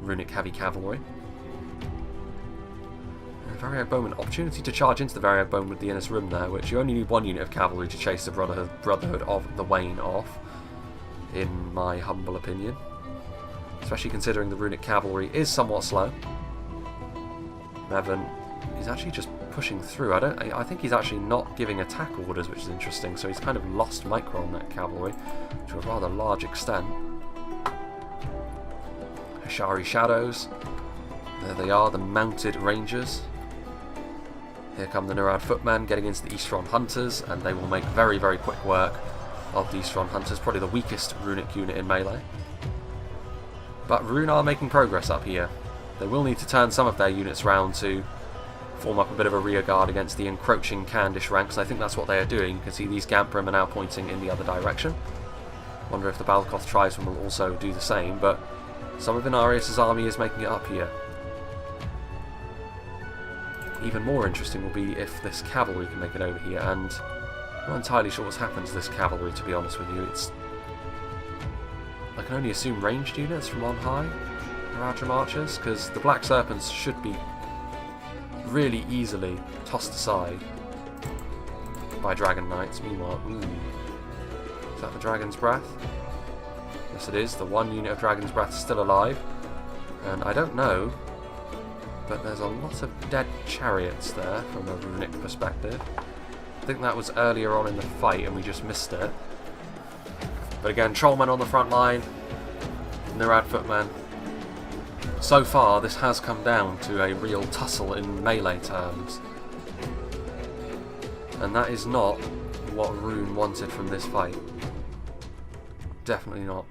runic heavy cavalry. Variag Bowman, opportunity to charge into the Variag Bowman with the Innis Rim there, which you only need one unit of cavalry to chase the Brotherhood of the Wain off, in my humble opinion. Especially considering the runic cavalry is somewhat slow. Mevon is actually just pushing through. I think he's actually not giving attack orders, which is interesting, so he's kind of lost micro on that cavalry to a rather large extent. Ishari Shadows. There they are, the mounted rangers. Here come the Nurad Footmen getting into the Eastron Hunters, and they will make very, very quick work of the Eastron Hunters, probably the weakest runic unit in melee. But Rhun are making progress up here. They will need to turn some of their units round to form up a bit of a rear guard against the encroaching Khandish ranks, and I think that's what they are doing. You can see these Gamprim are now pointing in the other direction. Wonder if the Balkoth tribesmen will also do the same, but some of Inarius' army is making it up here. Even more interesting will be if this cavalry can make it over here, and I'm not entirely sure what's happened to this cavalry, to be honest with you. I can only assume ranged units from on high, Haradrim Archers, because the Black Serpents should be really easily tossed aside by Dragon Knights. Meanwhile, is that the Dragon's Breath? Yes it is, the one unit of Dragon's Breath is still alive, and I don't know, but there's a lot of dead chariots there from a runic perspective. I think that was earlier on in the fight and we just missed it. But again, Trollmen on the front line, Nurad Footmen. So far this has come down to a real tussle in melee terms. And that is not what Rhun wanted from this fight. Definitely not.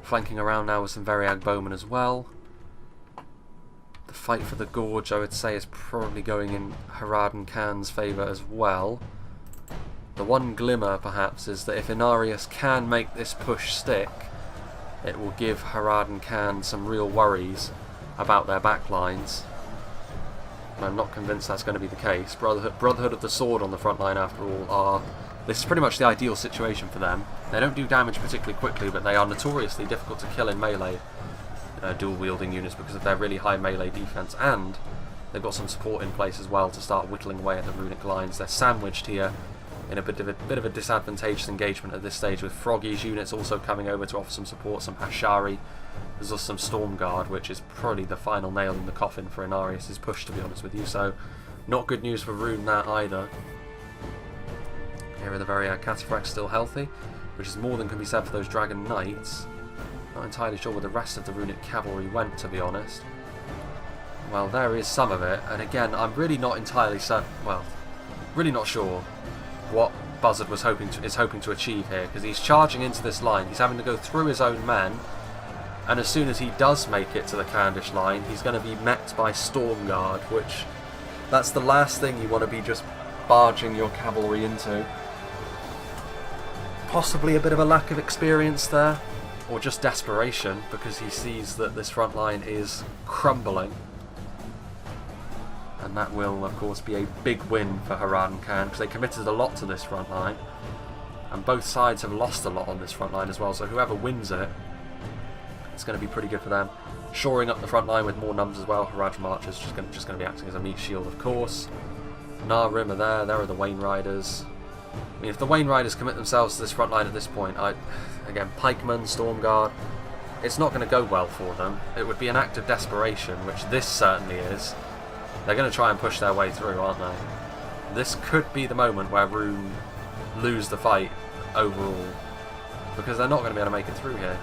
Flanking around now with some Variag Bowmen as well. The fight for the Gorge, I would say, is probably going in Harad and Khan's favour as well. The one glimmer, perhaps, is that if Inarius can make this push stick, it will give Harad and Khan some real worries about their backlines. And I'm not convinced that's going to be the case. Brotherhood of the Sword on the front line, after all, this is pretty much the ideal situation for them. They don't do damage particularly quickly, but they are notoriously difficult to kill in melee. Dual-wielding units because of their really high melee defense, and they've got some support in place as well to start whittling away at the runic lines. They're sandwiched here in a bit of a disadvantageous engagement at this stage, with Froggy's units also coming over to offer some support, some Hashari. There's also some Storm Guard, which is probably the final nail in the coffin for Inarius' push, to be honest with you, so not good news for Rhun that either. Here are the Variag Cataphracts still healthy, which is more than can be said for those Dragon Knights. Not entirely sure where the rest of the Runic Cavalry went, to be honest. Well, there is some of it, and again, I'm really not entirely certain, well, really not sure what Buzzard is hoping to achieve here, because he's charging into this line, he's having to go through his own men, and as soon as he does make it to the Candish line, he's going to be met by Storm Guard, which, that's the last thing you want to be just barging your cavalry into. Possibly a bit of a lack of experience there, or just desperation, because he sees that this front line is crumbling. And that will, of course, be a big win for Harad and Khan, because they committed a lot to this front line, and both sides have lost a lot on this front line as well, so whoever wins it, it's going to be pretty good for them. Shoring up the front line with more numbers as well. Harad's March is just going to be acting as a meat shield, of course. Narim are there are the Wayne Riders. I mean, if the Wayne Riders commit themselves to this front line at this point, again, Pikemen, Storm Guard, it's not going to go well for them. It would be an act of desperation, which this certainly is. They're going to try and push their way through, aren't they? This could be the moment where Rhun lose the fight overall, because they're not going to be able to make it through here.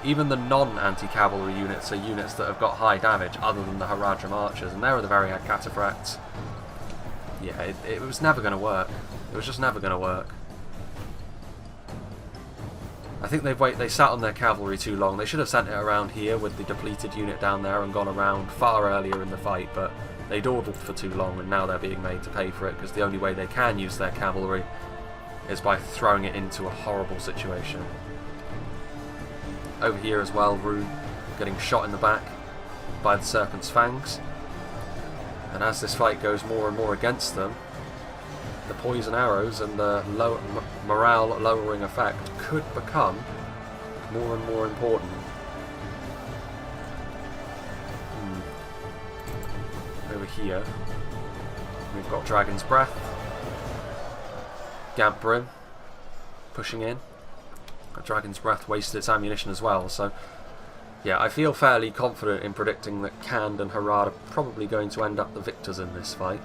Even the non-anti-cavalry units are units that have got high damage, other than the Haradrim archers, and there are the Variag Cataphracts. Yeah, it was never going to work. It was just never going to work. I think they sat on their cavalry too long. They should have sent it around here with the depleted unit down there and gone around far earlier in the fight, but they dawdled for too long, and now they're being made to pay for it, because the only way they can use their cavalry is by throwing it into a horrible situation. Over here as well, Rhun getting shot in the back by the Serpent's Fangs. And as this fight goes more and more against them, the poison arrows and the morale lowering effect could become more and more important. Over here, we've got Dragon's Breath, Gamprim pushing in. Dragon's Breath wasted its ammunition as well, so yeah, I feel fairly confident in predicting that Khand and Harad are probably going to end up the victors in this fight.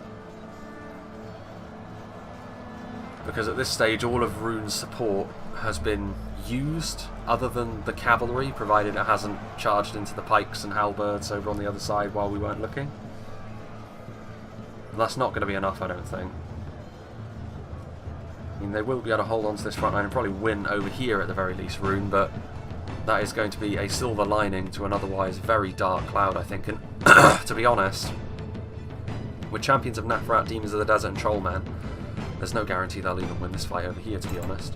Because at this stage all of Rhun's support has been used, other than the cavalry, provided it hasn't charged into the pikes and halberds over on the other side while we weren't looking. And that's not going to be enough, I don't think. I mean, they will be able to hold on to this front line and probably win over here at the very least, Rhun, but that is going to be a silver lining to an otherwise very dark cloud, I think. And to be honest, with Champions of Nafrat, Demons of the Desert and Trollman, there's no guarantee they'll even win this fight over here, to be honest.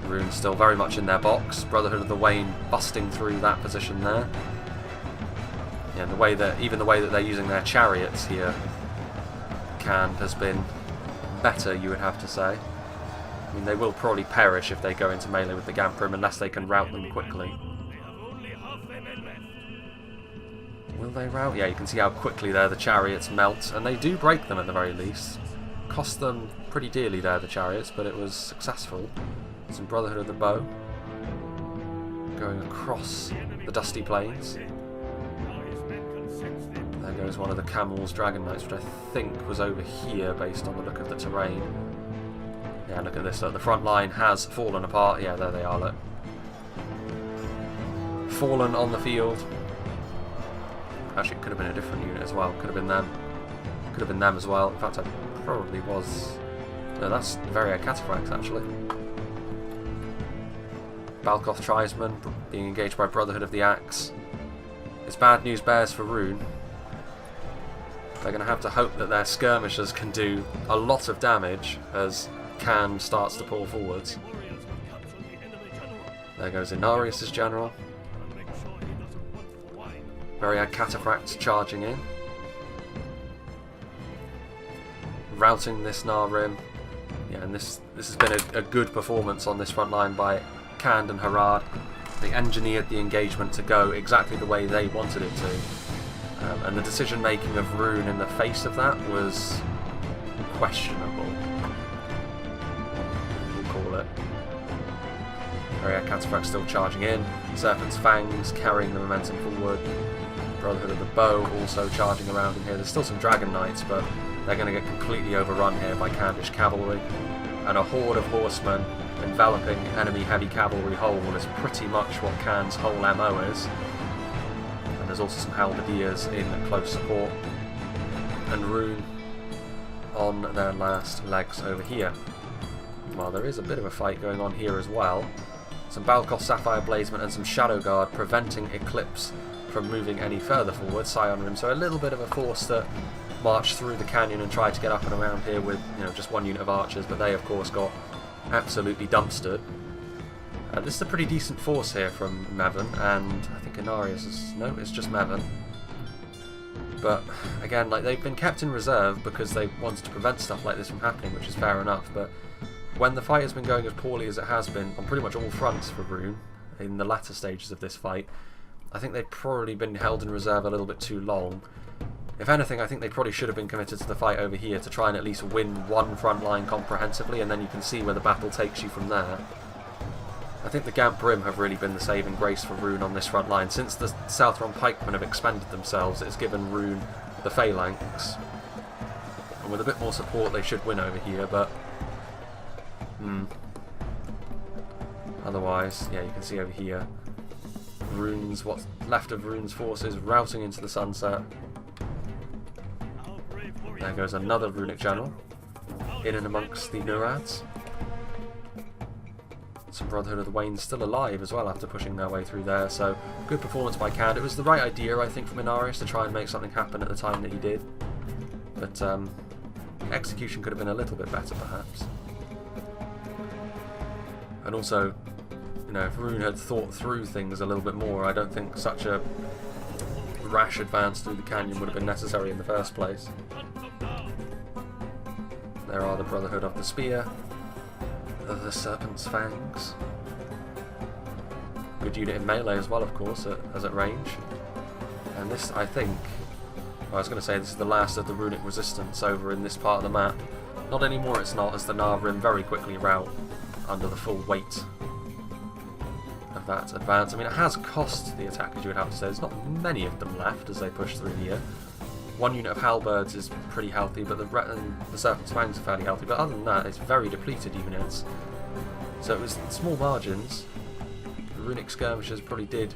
Rhun's still very much in their box. Brotherhood of the Wayne busting through that position there. Yeah, even the way that they're using their chariots here, Khand, has been better, you would have to say. I mean, they will probably perish if they go into melee with the Gamprim unless they can rout them quickly. Will they rout? Yeah, you can see how quickly there the chariots melt, and they do break them at the very least. Cost them pretty dearly there, the chariots, but it was successful. Some Brotherhood of the Bow going across the dusty plains. There goes one of the Camel's Dragon Knights, which I think was over here based on the look of the terrain. Yeah, look at this, look, the front line has fallen apart. Yeah, there they are, look. Fallen on the field. Actually, it could have been a different unit as well. Could have been them. Could have been them as well. In fact, I probably was... No, that's Variag Cataphracts, actually. Balkoth Tribesmen being engaged by Brotherhood of the Axe. It's bad news bears for Rhun. They're going to have to hope that their skirmishers can do a lot of damage as Khand starts to pull forwards. There goes Inarius' general. Variag Cataphracts charging in. Routing this Narim. Yeah, and this has been a good performance on this front line by Khand and Harad. They engineered the engagement to go exactly the way they wanted it to. And the decision making of Rhun in the face of that was questionable, we'll call it. Area Cataphract still charging in. Serpent's Fangs carrying the momentum forward. Brotherhood of the Bow also charging around in here. There's still some Dragon Knights, but they're going to get completely overrun here by Candish cavalry. And a horde of horsemen enveloping enemy heavy cavalry whole is pretty much what Khan's whole MO is. And there's also some halberdiers in close support. And Rhun on their last legs over here. Well, there is a bit of a fight going on here as well. Some Balkoth Sapphire Blazement and some Shadow Guard preventing Eclipse from moving any further forward. Scion Rim, so a little bit of a force that marched through the canyon and tried to get up and around here with, you know, just one unit of archers, but they of course got absolutely dumpstered. This is a pretty decent force here from Mevin, and I think Inarius is... no, it's just Mevin. But again, like, they've been kept in reserve because they wanted to prevent stuff like this from happening, which is fair enough, but when the fight has been going as poorly as it has been on pretty much all fronts for Rhun in the latter stages of this fight, I think they've probably been held in reserve a little bit too long. If anything, I think they probably should have been committed to the fight over here to try and at least win one front line comprehensively, and then you can see where the battle takes you from there. I think the Gamp Rim have really been the saving grace for Rhun on this front line. Since the Southron Pikemen have expended themselves, it's given Rhun the phalanx. And with a bit more support they should win over here, but... otherwise, yeah, you can see over here, Rhun's, what's left of Rhun's forces routing into the sunset. There goes another Runic General, in and amongst the Norads. Some Brotherhood of the Wanes still alive as well after pushing their way through there, so good performance by Cad. It was the right idea, I think, from Inarius to try and make something happen at the time that he did, but execution could have been a little bit better perhaps. And also, you know, if Rhun had thought through things a little bit more, I don't think such a rash advance through the canyon would have been necessary in the first place. There are the Brotherhood of the Spear, the Serpent's Fangs. Good unit in melee as well, of course, as at range. And this, I think, well, I was going to say this is the last of the runic resistance over in this part of the map. Not anymore, it's not, as the Nar Rim very quickly rout under the full weight of that advance. I mean, it has cost the attackers, you would have to say. There's not many of them left as they push through here. One unit of Halberds is pretty healthy, but the Serpent's Fangs are fairly healthy. But other than that, it's very depleted units. So it was small margins. The Runic Skirmishers probably did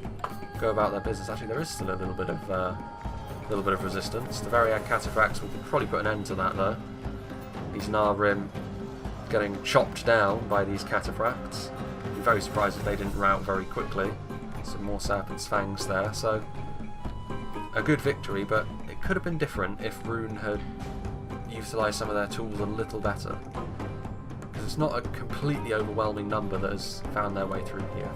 go about their business. Actually, there is still a little bit of resistance. The Varian Cataphracts will probably put an end to that, though. These Nar Rim getting chopped down by these Cataphracts. I'd be very surprised if they didn't rout very quickly. Some more Serpent's Fangs there, so a good victory, but it could have been different if Rhun had utilised some of their tools a little better. Because it's not a completely overwhelming number that has found their way through here.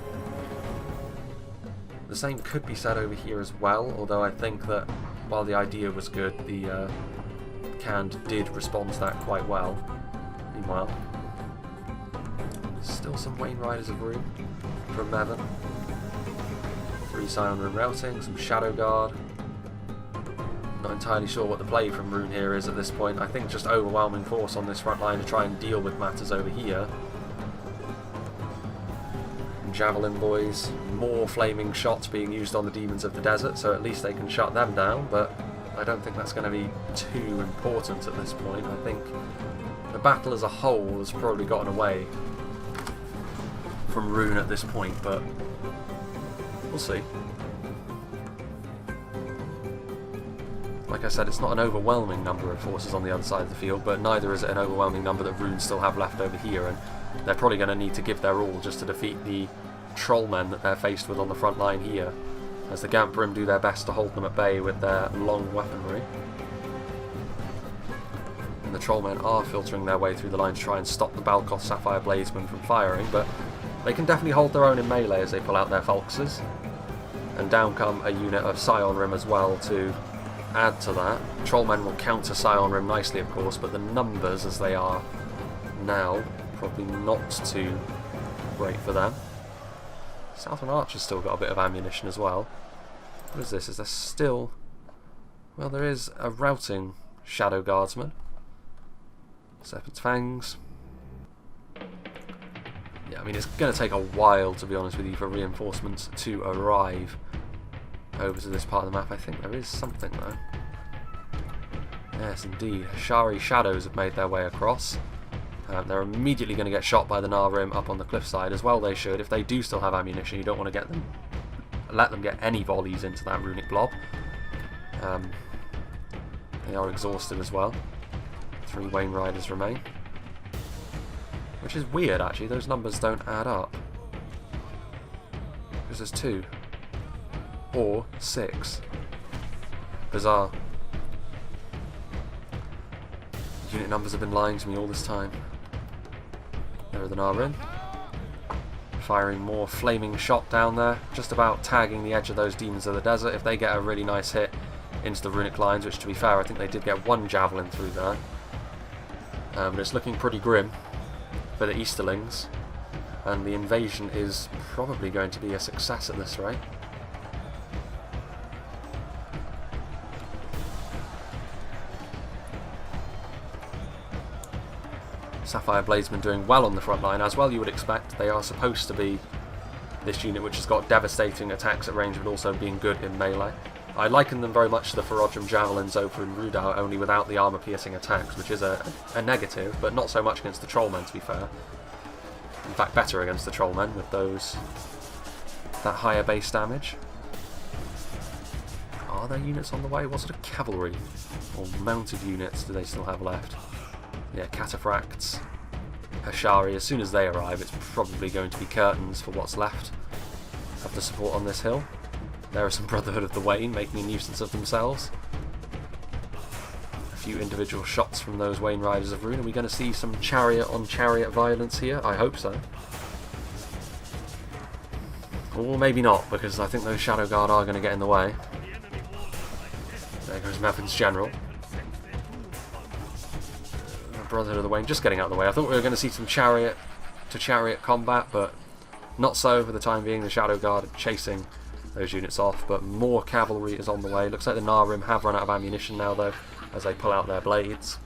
The same could be said over here as well, although I think that while the idea was good, the Cand did respond to that quite well. Meanwhile, still some Wayne Riders of Rhun from Mevin. 3 Scion Rim routing, some Shadow Guard. Not entirely sure what the play from Rhun here is at this point. I think just overwhelming force on this front line to try and deal with matters over here. And Javelin boys, more flaming shots being used on the Demons of the Desert, so at least they can shut them down, but I don't think that's going to be too important at this point. I think the battle as a whole has probably gotten away from Rhun at this point, but we'll see. Like I said, it's not an overwhelming number of forces on the other side of the field, but neither is it an overwhelming number that Rhun still have left over here, and they're probably going to need to give their all just to defeat the trollmen that they're faced with on the front line here, as the Gamp Rim do their best to hold them at bay with their long weaponry. And the trollmen are filtering their way through the line to try and stop the Balkoth Sapphire Blazemen from firing, but they can definitely hold their own in melee as they pull out their Falxes. And down come a unit of Scion Rim as well to add to that. Trollmen will counter Scion Rim nicely, of course, but the numbers as they are now, probably not too great for them. Southern Archer's still got a bit of ammunition as well. What is this? Is there still... well, there is a routing Shadow Guardsman. Serpent's Fangs. Yeah, I mean, it's going to take a while, to be honest with you, for reinforcements to arrive over to this part of the map. I think there is something, though. Yes, indeed. Hashari shadows have made their way across. They're immediately going to get shot by the Narim up on the cliffside, as well they should. If they do still have ammunition, you don't want to let them get any volleys into that runic blob. They are exhausted as well. 3 Wayne Riders remain. Which is weird, actually. Those numbers don't add up. Because there's 2. Or 6. Bizarre. Unit numbers have been lying to me all this time. There are the Narim. Firing more flaming shot down there. Just about tagging the edge of those Demons of the Desert. If they get a really nice hit into the runic lines, which to be fair, I think they did get 1 javelin through there. But it's looking pretty grim for the Easterlings, and the invasion is probably going to be a success at this rate. Sapphire Bladesmen doing well on the front line, as well you would expect. They are supposed to be this unit which has got devastating attacks at range, but also being good in melee. I liken them very much to the Reforged Javelins over in RHUBAR, only without the armour-piercing attacks, which is a negative, but not so much against the Trollmen, to be fair. In fact, better against the Trollmen with that higher base damage. Are there units on the way? What sort of cavalry or mounted units do they still have left? Yeah, Cataphracts, Hashari. As soon as they arrive, it's probably going to be curtains for what's left of the support on this hill. There are some Brotherhood of the Wayne making a nuisance of themselves. A few individual shots from those Wayne Riders of Rhun. Are we going to see some chariot on chariot violence here? I hope so. Or maybe not, because I think those Shadow Guard are going to get in the way. There goes Mephin's General. Brotherhood of the Wayne just getting out of the way. I thought we were going to see some chariot to chariot combat, but not so for the time being. The Shadow Guard are chasing those units off, but more cavalry is on the way. Looks like the Narim have run out of ammunition now, though, as they pull out their blades.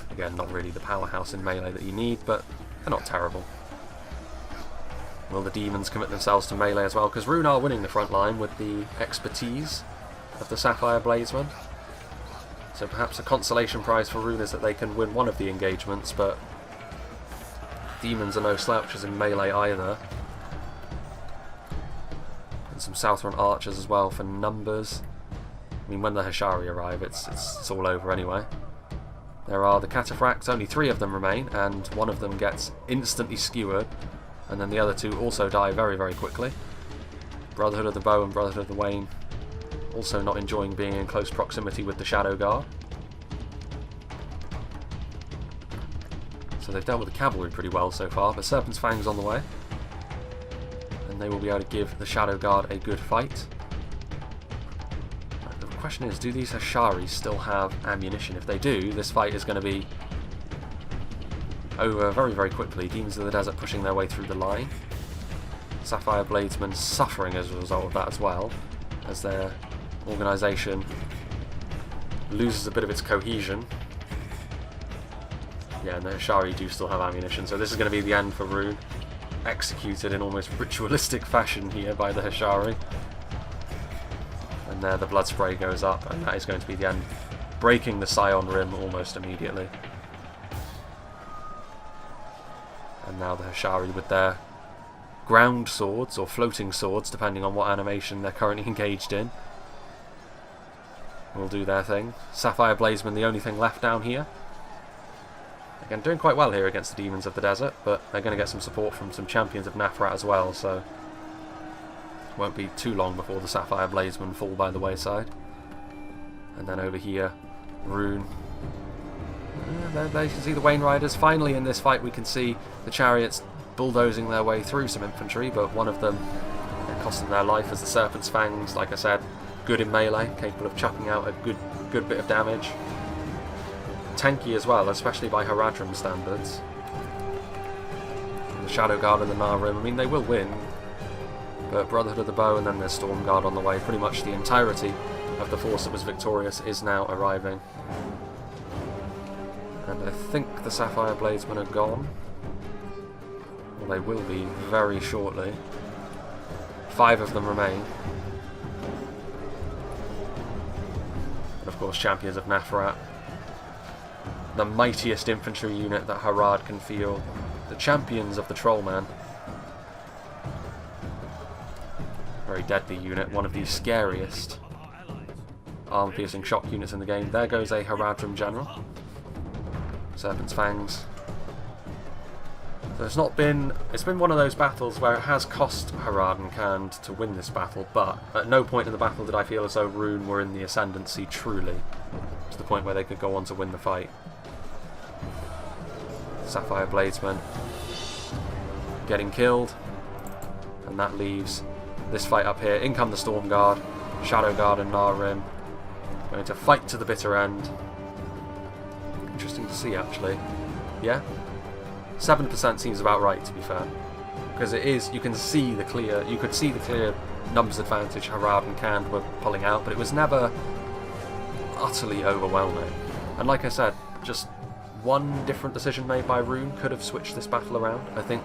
Again, not really the powerhouse in melee that you need, but they're not terrible. Will the Demons commit themselves to melee as well? Because Rhun are winning the front line with the expertise of the Sapphire Bladesmen. So perhaps a consolation prize for Rhun is that they can win one of the engagements, but Demons are no slouches in melee either. And some Southron archers as well for numbers. I mean, when the Hashari arrive, it's all over anyway. There are the Cataphracts, only 3 of them remain, and one of them gets instantly skewered, and then the other 2 also die very, very quickly. Brotherhood of the Bow and Brotherhood of the Wayne also not enjoying being in close proximity with the Shadow Guard. So they've dealt with the cavalry pretty well so far, but Serpent's Fangs on the way. And they will be able to give the Shadow Guard a good fight. The question is, do these Hashari still have ammunition? If they do, this fight is going to be over very, very quickly. Demons of the Desert pushing their way through the line. Sapphire Bladesmen suffering as a result of that as well, as their organisation loses a bit of its cohesion. Yeah, and the Hashari do still have ammunition, so this is going to be the end for Rhun. Executed in almost ritualistic fashion here by the Hashari. And there the blood spray goes up, and that is going to be the end, breaking the Scion Rim almost immediately. And now the Hashari with their ground swords, or floating swords, depending on what animation they're currently engaged in, will do their thing. Sapphire Bladesmen, the only thing left down here. Again, doing quite well here against the Demons of the Desert, but they're going to get some support from some Champions of Nafrat as well, so it won't be too long before the Sapphire Bladesmen fall by the wayside. And then over here, Rhun. There you can see the Wayne Riders. Finally in this fight we can see the chariots bulldozing their way through some infantry, but one of them cost them their life as the Serpent's Fangs, like I said, good in melee, capable of chucking out a good bit of damage. Tanky as well, especially by Haradrim standards. And the Shadow Guard and the Narim, I mean, they will win, but Brotherhood of the Bow and then their Storm Guard on the way. Pretty much the entirety of the force that was victorious is now arriving. And I think the Sapphire Bladesmen are gone. Well, they will be very shortly. 5 of them remain. And of course, Champions of Nafrat. The mightiest infantry unit that Harad can field. The Champions of the Trollman. Very deadly unit, one of the scariest armor-piercing shock units in the game. There goes a Haradrim General. Serpent's Fangs. So it's been one of those battles where it has cost Harad and Khand to win this battle, but at no point in the battle did I feel as though Rhun were in the ascendancy truly, to the point where they could go on to win the fight. Sapphire Bladesman getting killed, and that leaves this fight up here. In come the Storm Guard, Shadow Guard and Narim, going to fight to the bitter end. Interesting to see, actually. Yeah, 7% seems about right, to be fair, because it is. You could see the clear numbers advantage Harad and Khand were pulling out, but it was never utterly overwhelming. And like I said, just one different decision made by Rhun could have switched this battle around. I think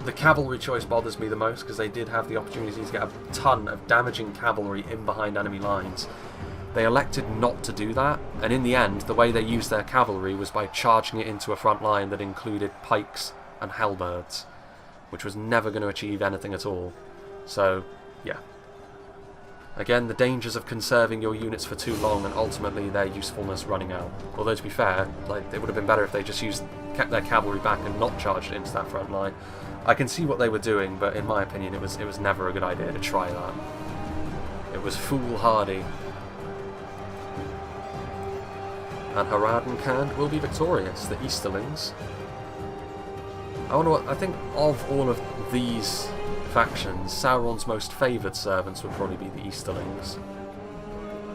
the cavalry choice bothers me the most, because they did have the opportunity to get a ton of damaging cavalry in behind enemy lines. They elected not to do that, and in the end, the way they used their cavalry was by charging it into a front line that included pikes and halberds, which was never going to achieve anything at all. So, yeah. Again, the dangers of conserving your units for too long and ultimately their usefulness running out. Although, to be fair, it would have been better if they just kept their cavalry back and not charged it into that front line. I can see what they were doing, but in my opinion, it was never a good idea to try that. It was foolhardy. And Harad and Khand will be victorious, the Easterlings. I think of all of these factions, Sauron's most favoured servants would probably be the Easterlings.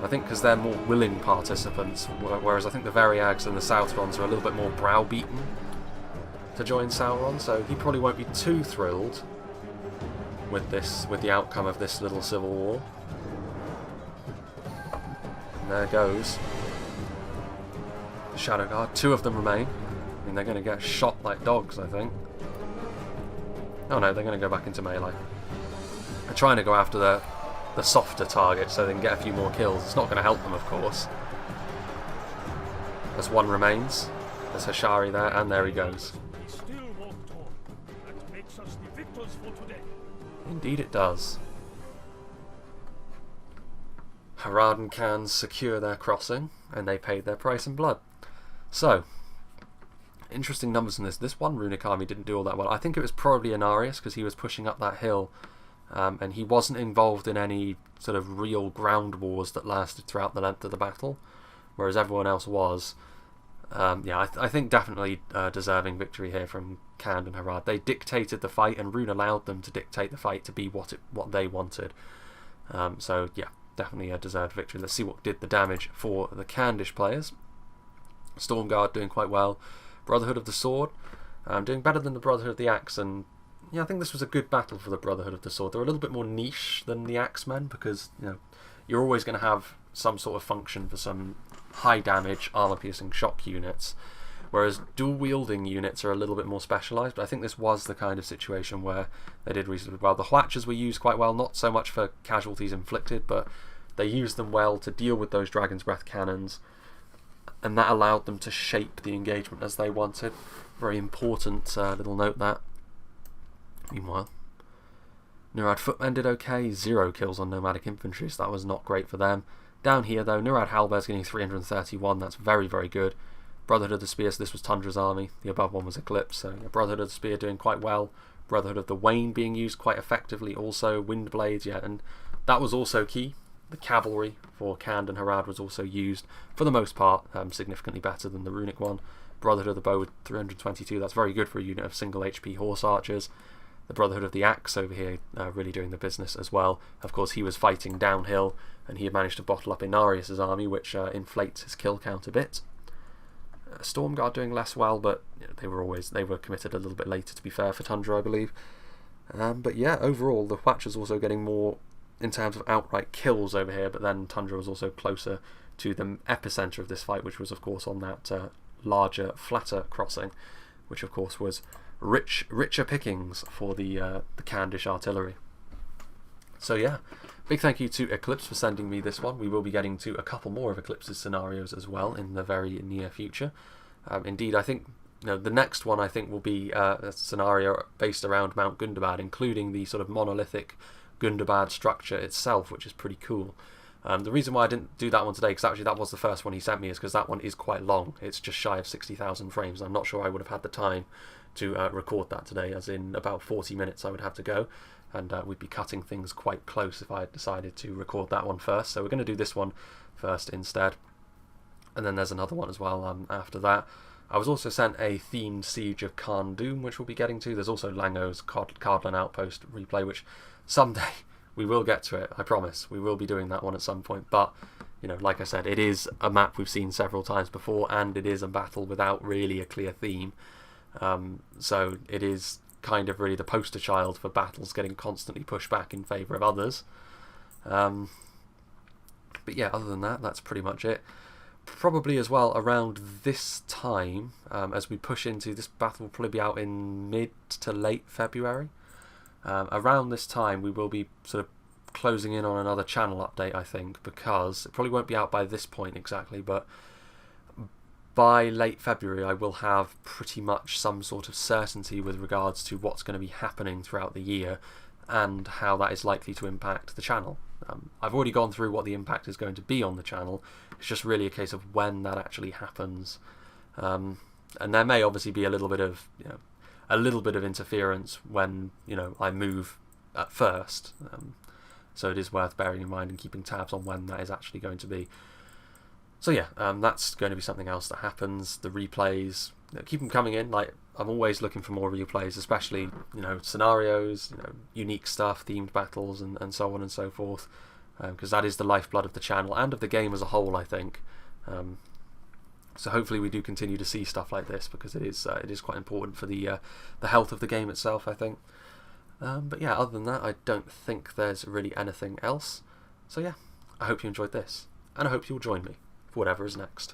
I think because they're more willing participants, whereas I think the Variags and the Southrons are a little bit more browbeaten to join Sauron, so he probably won't be too thrilled with the outcome of this little civil war. And there goes the Shadow Guard. 2 of them remain. I mean, they're going to get shot like dogs, I think. Oh no, they're going to go back into melee. They're trying to go after the softer targets so they can get a few more kills. It's not going to help them, of course. As 1 remains. There's Hashari there, and there he goes. Indeed it does. Harad and Khand secure their crossing, and they paid their price in blood. So, interesting numbers in this. This one runic army didn't do all that well. I think it was probably Inarius, because he was pushing up that hill, and he wasn't involved in any sort of real ground wars that lasted throughout the length of the battle, whereas everyone else was. Yeah, I think definitely deserving victory here from Khand and Harad. They dictated the fight, and Rhun allowed them to dictate the fight to be what they wanted. So yeah, definitely a deserved victory. Let's see what did the damage for the Khandish players. Stormguard doing quite well. Brotherhood of the Sword doing better than the Brotherhood of the Axe, and yeah, I think this was a good battle for the Brotherhood of the Sword. They're a little bit more niche than the Axemen, because you're always going to have some sort of function for some high damage armor piercing shock units, whereas dual wielding units are a little bit more specialised. But I think this was the kind of situation where they did reasonably well. The Hwatchers were used quite well, not so much for casualties inflicted, but they used them well to deal with those Dragon's Breath cannons, and that allowed them to shape the engagement as they wanted. Very important little note that. Meanwhile, Nurad Footmen did okay, 0 kills on Nomadic Infantry, so that was not great for them. Down here though, Nurad Halber's getting 331, that's very, very good. Brotherhood of the Spear, so this was Tundra's army, the above one was Eclipse, so Brotherhood of the Spear doing quite well. Brotherhood of the Wain being used quite effectively also, Windblades, yeah, and that was also key. The cavalry for Khand and Harad was also used, for the most part, significantly better than the runic one. Brotherhood of the Bow with 322, that's very good for a unit of single HP horse archers. The Brotherhood of the Axe over here really doing the business as well. Of course, he was fighting downhill, and he had managed to bottle up Inarius' army, which inflates his kill count a bit. Stormguard doing less well, but they were committed a little bit later, to be fair, for Tundra, I believe. But yeah, overall, the Hwatchers also getting more in terms of outright kills over here, but then Tundra was also closer to the epicenter of this fight, which was, of course, on that larger, flatter crossing, which of course was richer pickings for the Candish artillery. So yeah, big thank you to Eclipse for sending me this one. We will be getting to a couple more of Eclipse's scenarios as well in the very near future. Indeed, I think the next one I think will be a scenario based around Mount Gundabad, including the sort of monolithic Gundabad structure itself, which is pretty cool. The reason why I didn't do that one today, because actually that was the first one he sent me, is because that one is quite long. It's just shy of 60,000 frames. I'm not sure I would have had the time to record that today, as in about 40 minutes I would have to go, and we'd be cutting things quite close if I had decided to record that one first. So we're going to do this one first instead, and then there's another one as well after that. I was also sent a themed Siege of Khan Doom, which we'll be getting to. There's also Lango's Cardland Outpost replay, which someday we will get to it, I promise. We will be doing that one at some point, but like I said, it is a map we've seen several times before, and it is a battle without really a clear theme. So it is kind of really the poster child for battles getting constantly pushed back in favour of others. But yeah, other than that, that's pretty much it. Probably as well around this time, as we push into this battle, will probably be out in mid to late February. Around this time we will be sort of closing in on another channel update, I think, because it probably won't be out by this point exactly, but by late February I will have pretty much some sort of certainty with regards to what's going to be happening throughout the year and how that is likely to impact the channel. I've already gone through what the impact is going to be on the channel. It's just really a case of when that actually happens, and there may obviously be a little bit of interference when I move at first, so it is worth bearing in mind and keeping tabs on when that is actually going to be. So yeah, that's going to be something else that happens. The replays, keep them coming in. Like, I'm always looking for more replays, especially scenarios, unique stuff, themed battles, and so on and so forth, because that is the lifeblood of the channel and of the game as a whole, I think. So hopefully we do continue to see stuff like this, because it is quite important for the health of the game itself, I think. But yeah, other than that, I don't think there's really anything else. So yeah, I hope you enjoyed this, and I hope you'll join me for whatever is next.